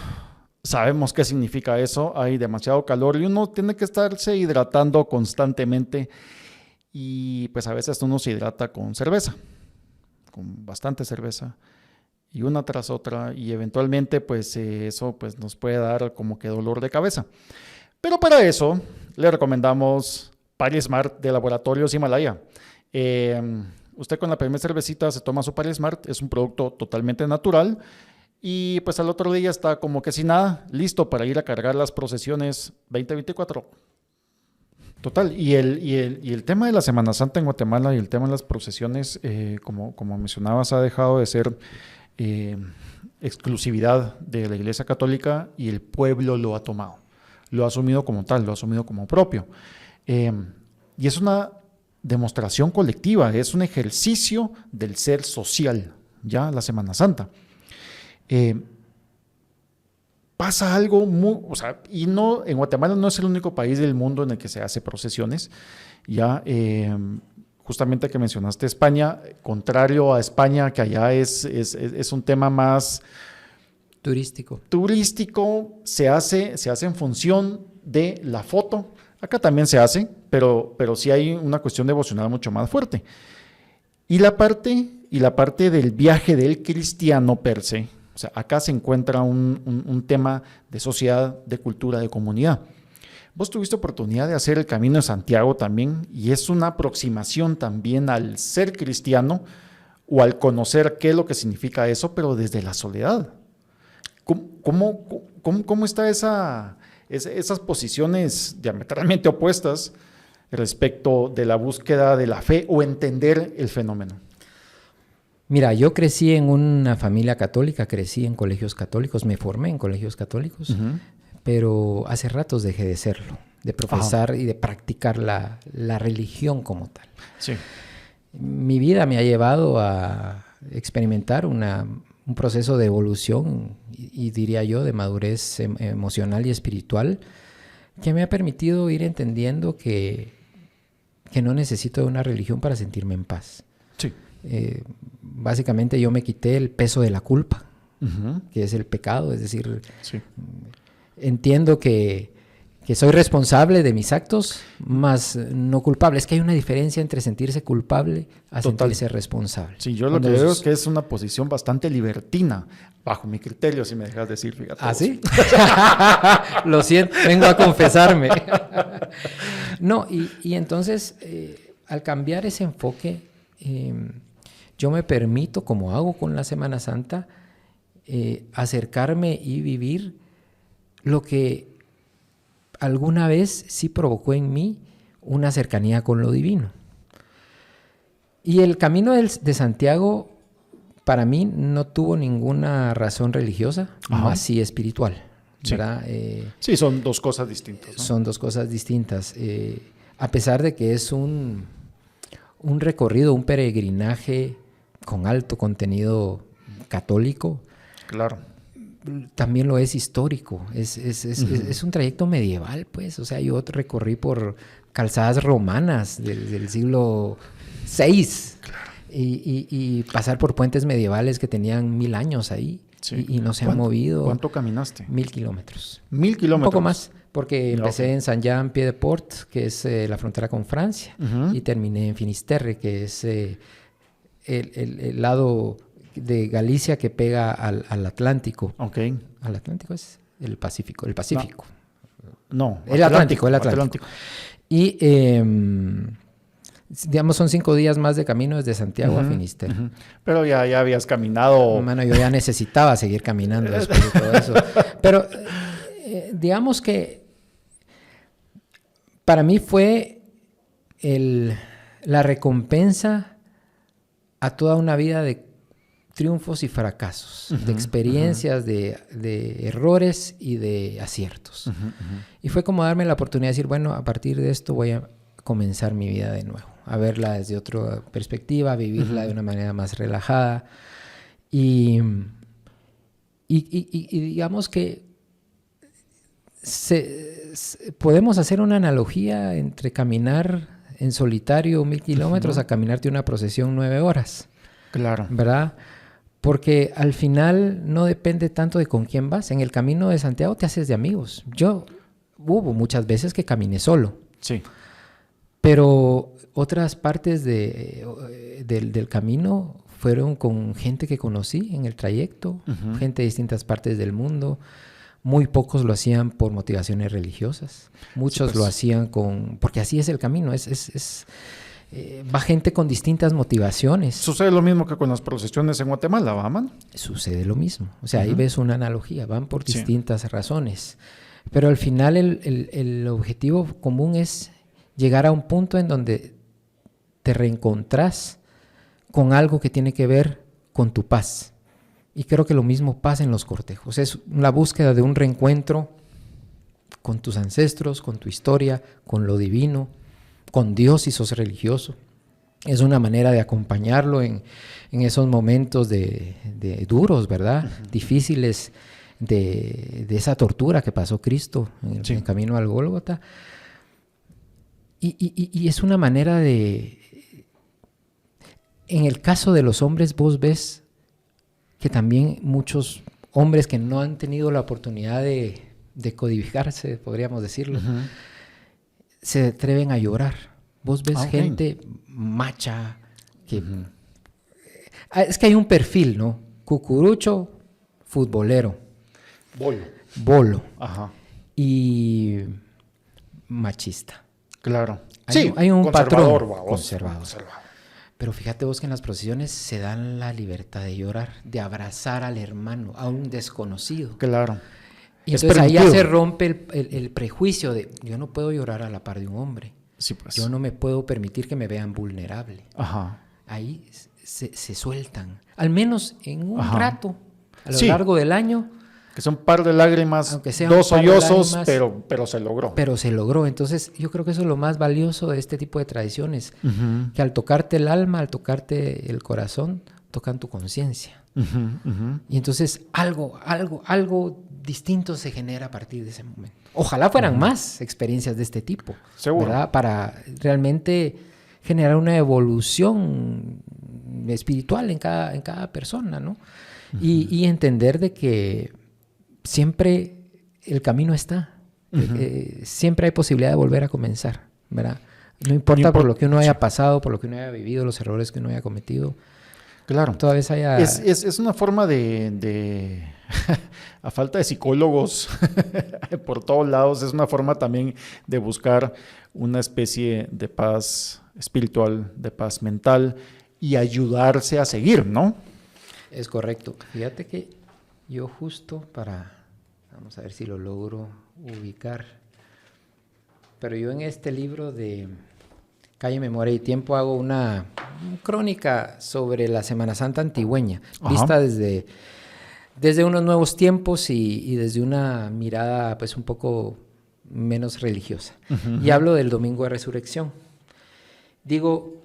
Speaker 1: sabemos qué significa eso, hay demasiado calor y uno tiene que estarse hidratando constantemente y pues a veces uno se hidrata con cerveza, con bastante cerveza. Y una tras otra, y eventualmente pues eso pues nos puede dar como que dolor de cabeza. Pero para eso le recomendamos PariSmart de Laboratorios Himalaya. Usted con la primera cervecita se toma su PariSmart, es un producto totalmente natural y pues al otro día está como que sin nada, listo para ir a cargar las procesiones 2024. Total, y el tema de la Semana Santa en Guatemala y el tema de las procesiones, como mencionabas, ha dejado de ser exclusividad de la Iglesia Católica y el pueblo lo ha tomado, lo ha asumido como tal, lo ha asumido como propio. Y es una demostración colectiva, es un ejercicio del ser social, ya la Semana Santa. Pasa algo y no, en Guatemala no es el único país del mundo en el que se hace procesiones, ya. Justamente que mencionaste España, contrario a España, que allá es un tema más
Speaker 2: turístico,
Speaker 1: se hace en función de la foto. Acá también se hace, pero sí hay una cuestión devocional mucho más fuerte. Y la parte del viaje del cristiano per se, o sea, acá se encuentra un tema de sociedad, de cultura, de comunidad. Vos tuviste oportunidad de hacer el Camino de Santiago también y es una aproximación también al ser cristiano o al conocer qué es lo que significa eso, pero desde la soledad. ¿Cómo está esas posiciones diametralmente opuestas respecto de la búsqueda de la fe o entender el fenómeno?
Speaker 2: Mira, yo crecí en una familia católica, crecí en colegios católicos, me formé en colegios católicos. Pero hace ratos dejé de serlo, de profesar y de practicar la religión como tal.
Speaker 1: Sí.
Speaker 2: Mi vida me ha llevado a experimentar un proceso de evolución y diría yo de madurez emocional y espiritual que me ha permitido ir entendiendo que no necesito de una religión para sentirme en paz.
Speaker 1: Sí.
Speaker 2: Básicamente yo me quité el peso de la culpa, que es el pecado, es decir...
Speaker 1: Sí.
Speaker 2: Entiendo que soy responsable de mis actos, más no culpable. Es que hay una diferencia entre sentirse culpable a sentirse responsable.
Speaker 1: Sí, yo lo que veo es que es una posición bastante libertina, bajo mi criterio, si me dejas decir, fíjate.
Speaker 2: ¿Ah, sí? Lo siento, vengo a confesarme. No, y entonces, al cambiar ese enfoque, yo me permito, como hago con la Semana Santa, acercarme y vivir lo que alguna vez sí provocó en mí una cercanía con lo divino. Y el camino de Santiago, para mí, no tuvo ninguna razón religiosa, más sí espiritual.
Speaker 1: Sí.
Speaker 2: ¿Verdad?
Speaker 1: Sí, son dos cosas distintas, ¿no?
Speaker 2: Son dos cosas distintas. A pesar de que es un recorrido, un peregrinaje con alto contenido católico.
Speaker 1: Claro.
Speaker 2: También lo es histórico, es un trayecto medieval, pues. O sea, yo recorrí por calzadas romanas del siglo VI. Claro. Y pasar por puentes medievales que tenían 1000 años ahí. Sí. Y no se han movido.
Speaker 1: ¿Cuánto caminaste?
Speaker 2: 1000 kilómetros.
Speaker 1: 1000 kilómetros.
Speaker 2: Un poco más, porque empecé en Saint-Jean-Pied-de-Port, que es la frontera con Francia, y terminé en Finisterre, que es el lado de Galicia que pega al Atlántico.
Speaker 1: Ok.
Speaker 2: ¿Al Atlántico es? El Pacífico. El Pacífico.
Speaker 1: No.
Speaker 2: El Atlántico. Y, digamos, son 5 días más de camino desde Santiago a Finisterre.
Speaker 1: Pero ya habías caminado.
Speaker 2: Bueno, yo ya necesitaba seguir caminando después de todo eso. Pero digamos que para mí fue la recompensa a toda una vida de triunfos y fracasos, de experiencias, de errores y de aciertos. Y fue como darme la oportunidad de decir, bueno, a partir de esto voy a comenzar mi vida de nuevo, a verla desde otra perspectiva, a vivirla de una manera más relajada. Y digamos que podemos hacer una analogía entre caminar en solitario 1000 kilómetros a caminarte una procesión 9 horas.
Speaker 1: Claro.
Speaker 2: ¿Verdad? Porque al final no depende tanto de con quién vas. En el camino de Santiago te haces de amigos. Hubo muchas veces que caminé solo.
Speaker 1: Sí.
Speaker 2: Pero otras partes del camino fueron con gente que conocí en el trayecto, gente de distintas partes del mundo. Muy pocos lo hacían por motivaciones religiosas. Muchos lo hacían porque así es el camino. Va gente con distintas motivaciones.
Speaker 1: Sucede lo mismo que con las procesiones en Guatemala, ¿va, man?
Speaker 2: Sucede lo mismo. O sea, ahí ves una analogía. Van por distintas razones. Pero al final el objetivo común es llegar a un punto en donde te reencontrás con algo que tiene que ver con tu paz. Y creo que lo mismo pasa en los cortejos. Es la búsqueda de un reencuentro con tus ancestros, con tu historia, con lo divino, con Dios si sos religioso. Es una manera de acompañarlo en esos momentos de duros, ¿verdad? Difíciles de esa tortura que pasó Cristo en el camino al Gólgota. Y es una manera de... En el caso de los hombres, vos ves que también muchos hombres que no han tenido la oportunidad de codificarse, podríamos decirlo, se atreven a llorar. Vos ves gente macha que... Es que hay un perfil, ¿no? Cucurucho, futbolero. Bolo.
Speaker 1: Ajá.
Speaker 2: Y machista.
Speaker 1: Claro.
Speaker 2: Hay un patrón
Speaker 1: conservador.
Speaker 2: Pero fíjate vos que en las procesiones se dan la libertad de llorar, de abrazar al hermano, a un desconocido.
Speaker 1: Claro.
Speaker 2: Y entonces ahí ya se rompe el prejuicio de yo no puedo llorar a la par de un hombre.
Speaker 1: Sí, pues.
Speaker 2: Yo no me puedo permitir que me vean vulnerable.
Speaker 1: Ajá.
Speaker 2: Ahí se sueltan, al menos en un rato, a lo largo del año.
Speaker 1: Que son un par de lágrimas,
Speaker 2: aunque sea
Speaker 1: dos sollozos, pero se logró.
Speaker 2: Pero se logró. Entonces, yo creo que eso es lo más valioso de este tipo de tradiciones. Que al tocarte el alma, al tocarte el corazón, tocan tu conciencia. Y entonces algo distinto se genera a partir de ese momento. Ojalá fueran más experiencias de este tipo.
Speaker 1: Seguro.
Speaker 2: ¿Verdad? Para realmente generar una evolución espiritual en cada persona, ¿no? Y entender de que siempre el camino está. Siempre hay posibilidad de volver a comenzar, ¿verdad? No importa por lo que uno haya pasado, por lo que uno haya vivido, los errores que uno haya cometido.
Speaker 1: Claro.
Speaker 2: Toda vez haya...
Speaker 1: Es una forma de a falta de psicólogos por todos lados, es una forma también de buscar una especie de paz espiritual, de paz mental y ayudarse a seguir, ¿no?
Speaker 2: Es correcto. Fíjate que yo vamos a ver si lo logro ubicar, pero yo en este libro de Calle, Memoria y Tiempo hago una crónica sobre la Semana Santa antigüeña, vista desde unos nuevos tiempos y desde una mirada pues un poco menos religiosa. Y hablo del Domingo de Resurrección. Digo,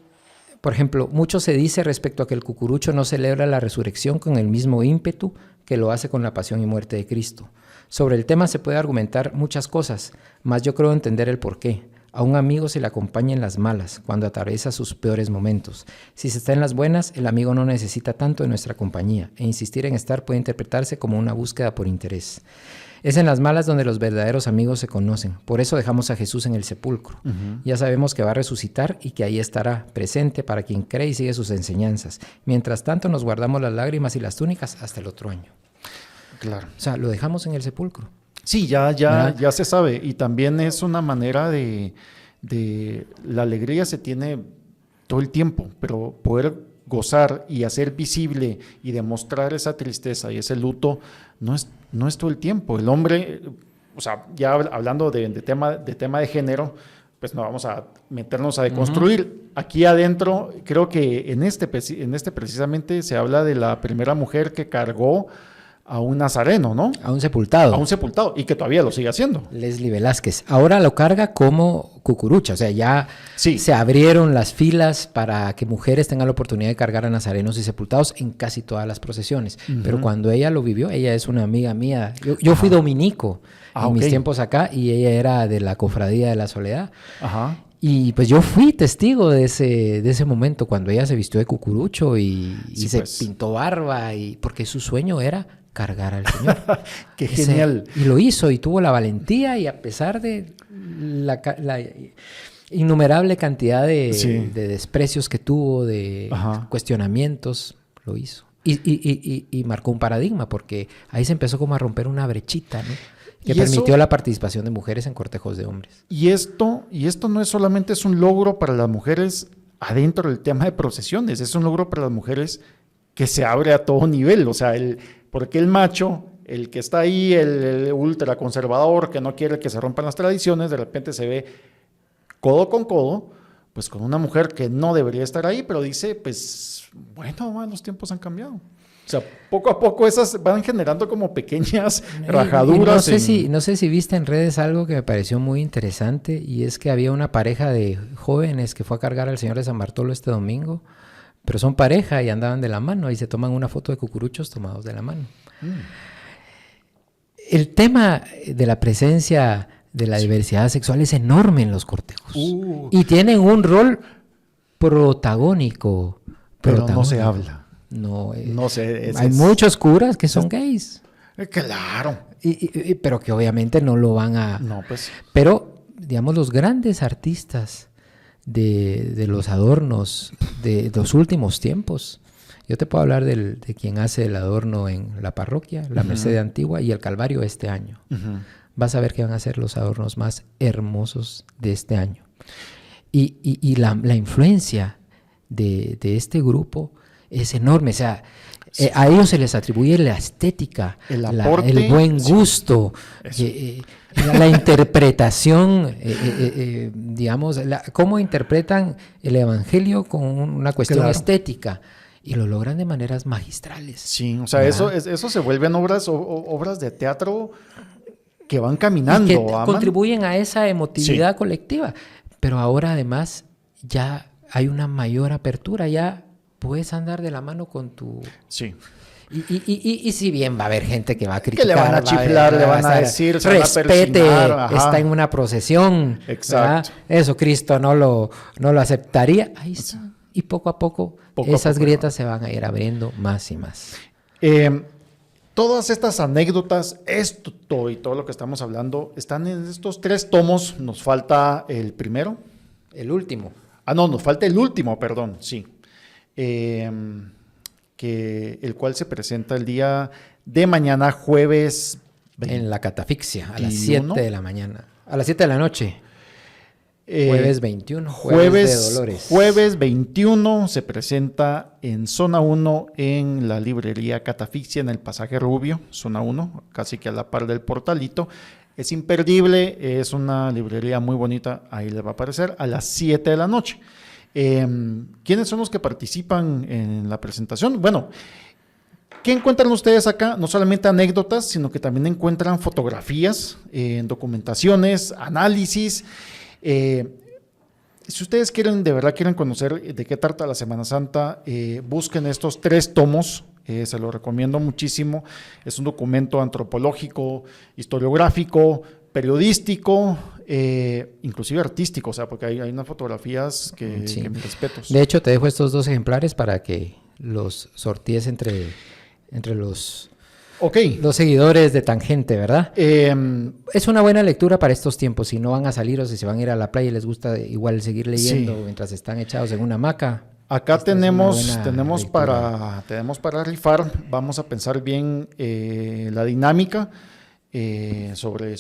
Speaker 2: por ejemplo, mucho se dice respecto a que el cucurucho no celebra la resurrección con el mismo ímpetu que lo hace con la pasión y muerte de Cristo. Sobre el tema se puede argumentar muchas cosas, mas yo creo entender el porqué. A un amigo se le acompaña en las malas, cuando atraviesa sus peores momentos. Si se está en las buenas, el amigo no necesita tanto de nuestra compañía, e insistir en estar puede interpretarse como una búsqueda por interés. Es en las malas donde los verdaderos amigos se conocen. Por eso dejamos a Jesús en el sepulcro. Ya sabemos que va a resucitar y que ahí estará presente para quien cree y sigue sus enseñanzas. Mientras tanto nos guardamos las lágrimas y las túnicas hasta el otro año.
Speaker 1: Claro.
Speaker 2: O sea, lo dejamos en el sepulcro.
Speaker 1: Sí, ya se sabe. Y también es una manera de la alegría se tiene todo el tiempo, pero poder gozar y hacer visible y demostrar esa tristeza y ese luto no es todo el tiempo. El hombre, o sea, ya hablando de tema de género, pues no vamos a meternos a deconstruir. Aquí adentro, creo que en este precisamente se habla de la primera mujer que cargó a un nazareno, ¿no?
Speaker 2: A un sepultado.
Speaker 1: A un sepultado, y que todavía lo sigue haciendo.
Speaker 2: Leslie Velázquez. Ahora lo carga como cucurucha, o sea, ya se abrieron las filas para que mujeres tengan la oportunidad de cargar a nazarenos y sepultados en casi todas las procesiones. Pero cuando ella lo vivió, ella es una amiga mía. Yo fui dominico en mis tiempos acá, y ella era de la Cofradía de la Soledad.
Speaker 1: Ajá.
Speaker 2: Y pues yo fui testigo de ese momento cuando ella se vistió de cucurucho y se pintó barba, porque su sueño era cargar al Señor.
Speaker 1: ¡Qué genial!
Speaker 2: Y lo hizo, y tuvo la valentía, y a pesar de la innumerable cantidad de desprecios que tuvo, de cuestionamientos, lo hizo. Y marcó un paradigma, porque ahí se empezó como a romper una brechita, ¿no? Que permitió la participación de mujeres en cortejos de hombres. Y esto
Speaker 1: no es solamente un logro para las mujeres adentro del tema de procesiones, es un logro para las mujeres que se abre a todo nivel. O sea, porque el macho, el que está ahí, el ultraconservador, que no quiere que se rompan las tradiciones, de repente se ve codo con codo, pues con una mujer que no debería estar ahí, pero dice, pues, bueno, los tiempos han cambiado. O sea, poco a poco esas van generando como pequeñas rajaduras.
Speaker 2: No sé si viste en redes algo que me pareció muy interesante, y es que había una pareja de jóvenes que fue a cargar al Señor de San Bartolo este domingo, pero son pareja y andaban de la mano y se toman una foto de cucuruchos tomados de la mano. El tema de la presencia de la diversidad sexual es enorme en los cortejos y tienen un rol protagónico.
Speaker 1: Pero no se habla.
Speaker 2: Hay muchos curas que son gays.
Speaker 1: Claro.
Speaker 2: Pero que obviamente no lo van a...
Speaker 1: No, pues.
Speaker 2: Pero, digamos, los grandes artistas de los adornos de los últimos tiempos. Yo te puedo hablar de quien hace el adorno en la parroquia, la Merced Antigua y el Calvario este año. Vas a ver que van a ser los adornos más hermosos de este año. Y la influencia de este grupo es enorme. O sea, a ellos se les atribuye la estética, el buen gusto, la interpretación, digamos, cómo interpretan el Evangelio con una cuestión estética. Y lo logran de maneras magistrales.
Speaker 1: Sí, o sea, eso se vuelven obras de teatro que van caminando.
Speaker 2: Y que contribuyen a esa emotividad colectiva. Pero ahora además ya hay una mayor apertura, ya puedes andar de la mano con tu...
Speaker 1: Sí.
Speaker 2: Y si bien va a haber gente que va a criticar,
Speaker 1: que le van a chiflar, le van a decir,
Speaker 2: respete, está en una procesión.
Speaker 1: Exacto.
Speaker 2: ¿Verdad? Eso Cristo no lo aceptaría. Ahí está. Y poco a poco esas grietas se van a ir abriendo más y más.
Speaker 1: Todas estas anécdotas, esto y todo lo que estamos hablando, están en estos 3 tomos. Nos falta el primero.
Speaker 2: El último.
Speaker 1: Nos falta el último, perdón, sí. El cual se presenta el día de mañana, jueves 20.
Speaker 2: En la catafixia, a las 7 de la mañana. A las 7 de la noche. Jueves 21, jueves de Dolores.
Speaker 1: Jueves 21 se presenta en Zona 1 en la librería Catafixia, en el Pasaje Rubio, Zona 1, casi que a la par del Portalito. Es imperdible, es una librería muy bonita, ahí les va a aparecer a las 7 de la noche. ¿Quiénes son los que participan en la presentación? Bueno, ¿qué encuentran ustedes acá? No solamente anécdotas, sino que también encuentran fotografías, documentaciones, análisis. Si ustedes de verdad quieren conocer de qué trata la Semana Santa, busquen estos 3 tomos, se los recomiendo muchísimo. Es un documento antropológico, historiográfico, periodístico, inclusive artístico, o sea, porque hay unas fotografías que mis respetos.
Speaker 2: De hecho, te dejo estos 2 ejemplares para que los sortees entre los seguidores de Tangente, ¿verdad? Es una buena lectura para estos tiempos. Si no van a salir o si se van a ir a la playa y les gusta igual seguir leyendo mientras están echados en una hamaca.
Speaker 1: Acá tenemos para rifar. Vamos a pensar bien la dinámica sobre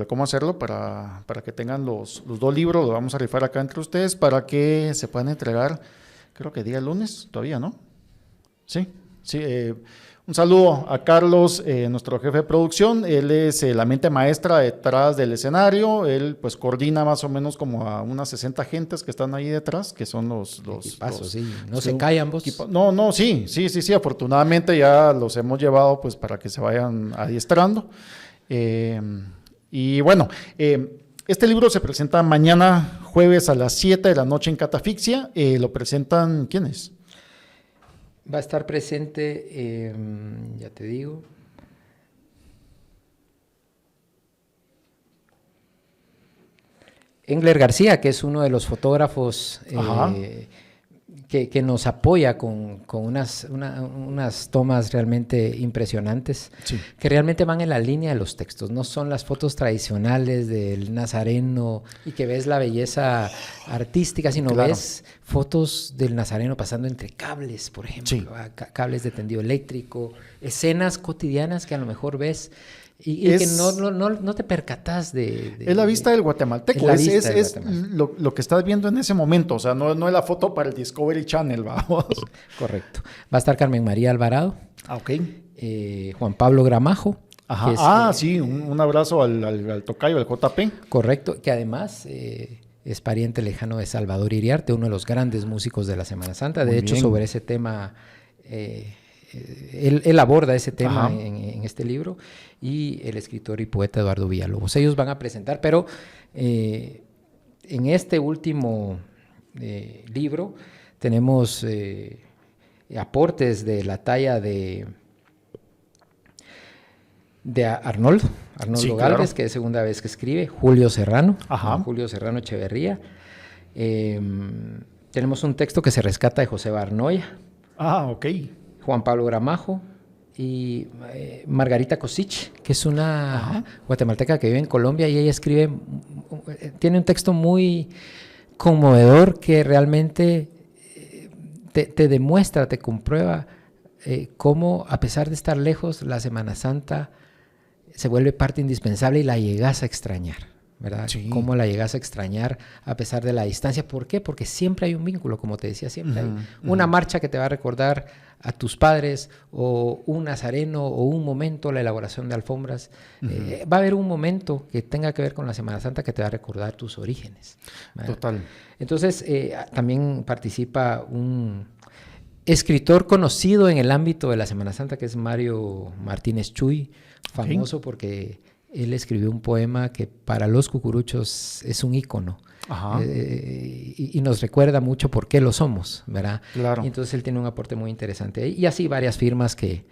Speaker 1: cómo hacerlo para que tengan los 2 libros. Los vamos a rifar acá entre ustedes para que se puedan entregar, creo que día lunes, todavía, ¿no? Sí. Un saludo a Carlos, nuestro jefe de producción. Él es la mente maestra detrás del escenario. Él pues coordina más o menos como a unas 60 gentes que están ahí detrás, que son los
Speaker 2: sí. No se callan vos.
Speaker 1: No, sí. Afortunadamente ya los hemos llevado pues para que se vayan adiestrando. Y bueno, este libro se presenta mañana jueves a las 7 de la noche en Catafixia. Lo presentan, ¿quiénes?
Speaker 2: Va a estar presente, ya te digo, Engler García, que es uno de los fotógrafos que nos apoya con unas tomas realmente impresionantes,
Speaker 1: sí,
Speaker 2: que realmente van en la línea de los textos. No son las fotos tradicionales del Nazareno y que ves la belleza artística, sino
Speaker 1: claro,
Speaker 2: ves fotos del Nazareno pasando entre cables, por ejemplo,
Speaker 1: sí,
Speaker 2: cables de tendido eléctrico, escenas cotidianas que a lo mejor ves y que no te percatas de...
Speaker 1: Es la vista del guatemalteco, es lo que estás viendo en ese momento, o sea, no es la foto para el Discovery Channel, vamos.
Speaker 2: Correcto. Va a estar Carmen María Alvarado.
Speaker 1: Ok.
Speaker 2: Juan Pablo Gramajo.
Speaker 1: Ajá. Sí, un abrazo al tocayo, al JP.
Speaker 2: Correcto, que además es pariente lejano de Salvador Iriarte, uno de los grandes músicos de la Semana Santa. De hecho, sobre ese tema... Él aborda ese tema en este libro, y el escritor y poeta Eduardo Villalobos. Ellos van a presentar, pero en este último libro tenemos aportes de la talla de Arnoldo
Speaker 1: sí,
Speaker 2: Galvez,
Speaker 1: claro,
Speaker 2: que es segunda vez que escribe, Julio Serrano Echeverría. Tenemos un texto que se rescata de José Barnoya.
Speaker 1: Ok.
Speaker 2: Juan Pablo Gramajo y Margarita Kosich, que es una guatemalteca que vive en Colombia, y ella tiene un texto muy conmovedor que realmente te demuestra, te comprueba cómo, a pesar de estar lejos, la Semana Santa se vuelve parte indispensable y la llegas a extrañar, ¿verdad?
Speaker 1: Sí.
Speaker 2: Cómo la llegas a extrañar a pesar de la distancia. ¿Por qué? Porque siempre hay un vínculo, como te decía, siempre hay una marcha que te va a recordar a tus padres, o un nazareno, o un momento, la elaboración de alfombras. Va a haber un momento que tenga que ver con la Semana Santa que te va a recordar tus orígenes, ¿verdad?
Speaker 1: Total.
Speaker 2: Entonces, también participa un escritor conocido en el ámbito de la Semana Santa, que es Mario Martínez Chuy, famoso porque él escribió un poema que para los cucuruchos es un ícono. Y nos recuerda mucho por qué lo somos, ¿verdad?
Speaker 1: Claro.
Speaker 2: Y entonces él tiene un aporte muy interesante ahí, y así varias firmas que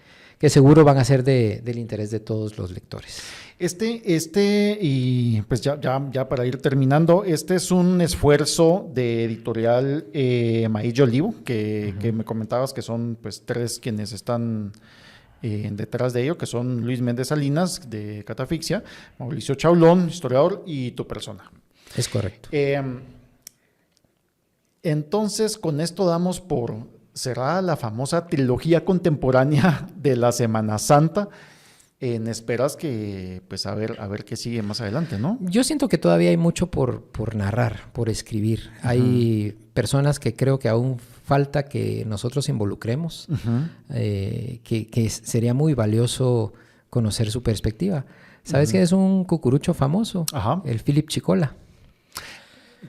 Speaker 2: seguro van a ser del interés de todos los lectores.
Speaker 1: Y pues ya para ir terminando, este es un esfuerzo de editorial Maíz Olivo, que me comentabas que son pues 3 quienes están detrás de ello, que son Luis Méndez Salinas, de Catafixia, Mauricio Chaulón, historiador, y tu persona.
Speaker 2: Es correcto.
Speaker 1: Entonces, con esto damos por cerrada la famosa trilogía contemporánea de la Semana Santa, en esperas que, pues, a ver qué sigue más adelante, ¿no?
Speaker 2: Yo siento que todavía hay mucho por narrar, por escribir. Hay personas que creo que aún falta que nosotros involucremos, que sería muy valioso conocer su perspectiva. ¿Sabes quién es un cucurucho famoso? El Philip Chicola.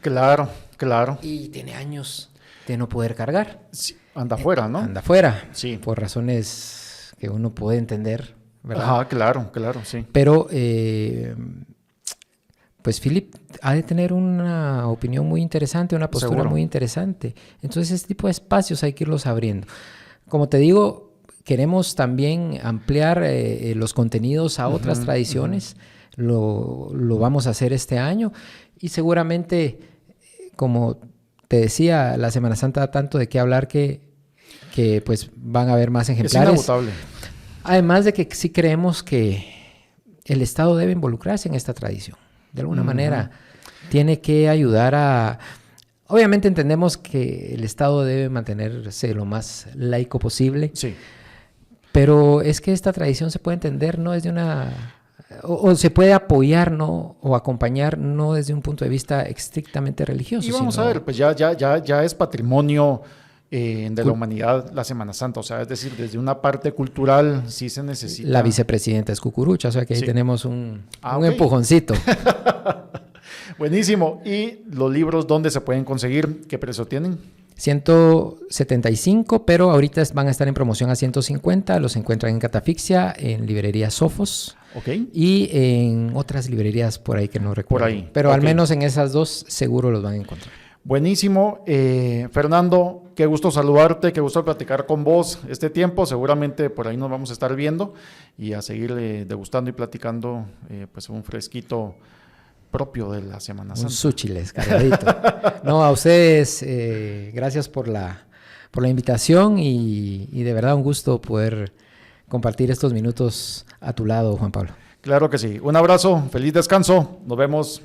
Speaker 1: Claro.
Speaker 2: Y tiene años de no poder cargar.
Speaker 1: Sí, anda afuera, ¿no?
Speaker 2: Anda afuera,
Speaker 1: sí,
Speaker 2: por razones que uno puede entender, ¿verdad?
Speaker 1: Claro, sí.
Speaker 2: Pero, pues Philip ha de tener una opinión muy interesante, una postura muy interesante. Entonces, este tipo de espacios hay que irlos abriendo. Como te digo, queremos también ampliar los contenidos a otras tradiciones. Lo vamos a hacer este año, y seguramente, como te decía, la Semana Santa da tanto de qué hablar que pues van a haber más ejemplares.
Speaker 1: Es inagotable.
Speaker 2: Además de que sí creemos que el Estado debe involucrarse en esta tradición. De alguna manera, tiene que ayudar a... Obviamente entendemos que el Estado debe mantenerse lo más laico posible.
Speaker 1: Sí.
Speaker 2: Pero es que esta tradición se puede entender no desde una... O se puede apoyar, ¿no? O acompañar, no desde un punto de vista estrictamente religioso.
Speaker 1: Y vamos a ver, pues ya es patrimonio de la humanidad la Semana Santa. O sea, es decir, desde una parte cultural sí se necesita.
Speaker 2: La vicepresidenta es Cucurucha, o sea que ahí
Speaker 1: Sí.
Speaker 2: tenemos un
Speaker 1: Ok.
Speaker 2: empujoncito.
Speaker 1: Buenísimo. ¿Y los libros dónde se pueden conseguir? ¿Qué precio tienen?
Speaker 2: 175, pero ahorita van a estar en promoción a 150. Los encuentran en Catafixia, en librería Sofos
Speaker 1: Ok.
Speaker 2: y en otras librerías por ahí que no recuerdo.
Speaker 1: ahí,
Speaker 2: Pero al
Speaker 1: ok.
Speaker 2: menos en esas dos seguro los van a encontrar.
Speaker 1: Buenísimo. Fernando, qué gusto saludarte, qué gusto platicar con vos este tiempo. Seguramente por ahí nos vamos a estar viendo y a seguir degustando y platicando pues un fresquito propio de la Semana
Speaker 2: Un
Speaker 1: Santa.
Speaker 2: súchiles cargadito. No, a ustedes, gracias por la invitación y de verdad un gusto poder compartir estos minutos a tu lado, Juan Pablo.
Speaker 1: Claro que sí. Un abrazo, feliz descanso. Nos vemos.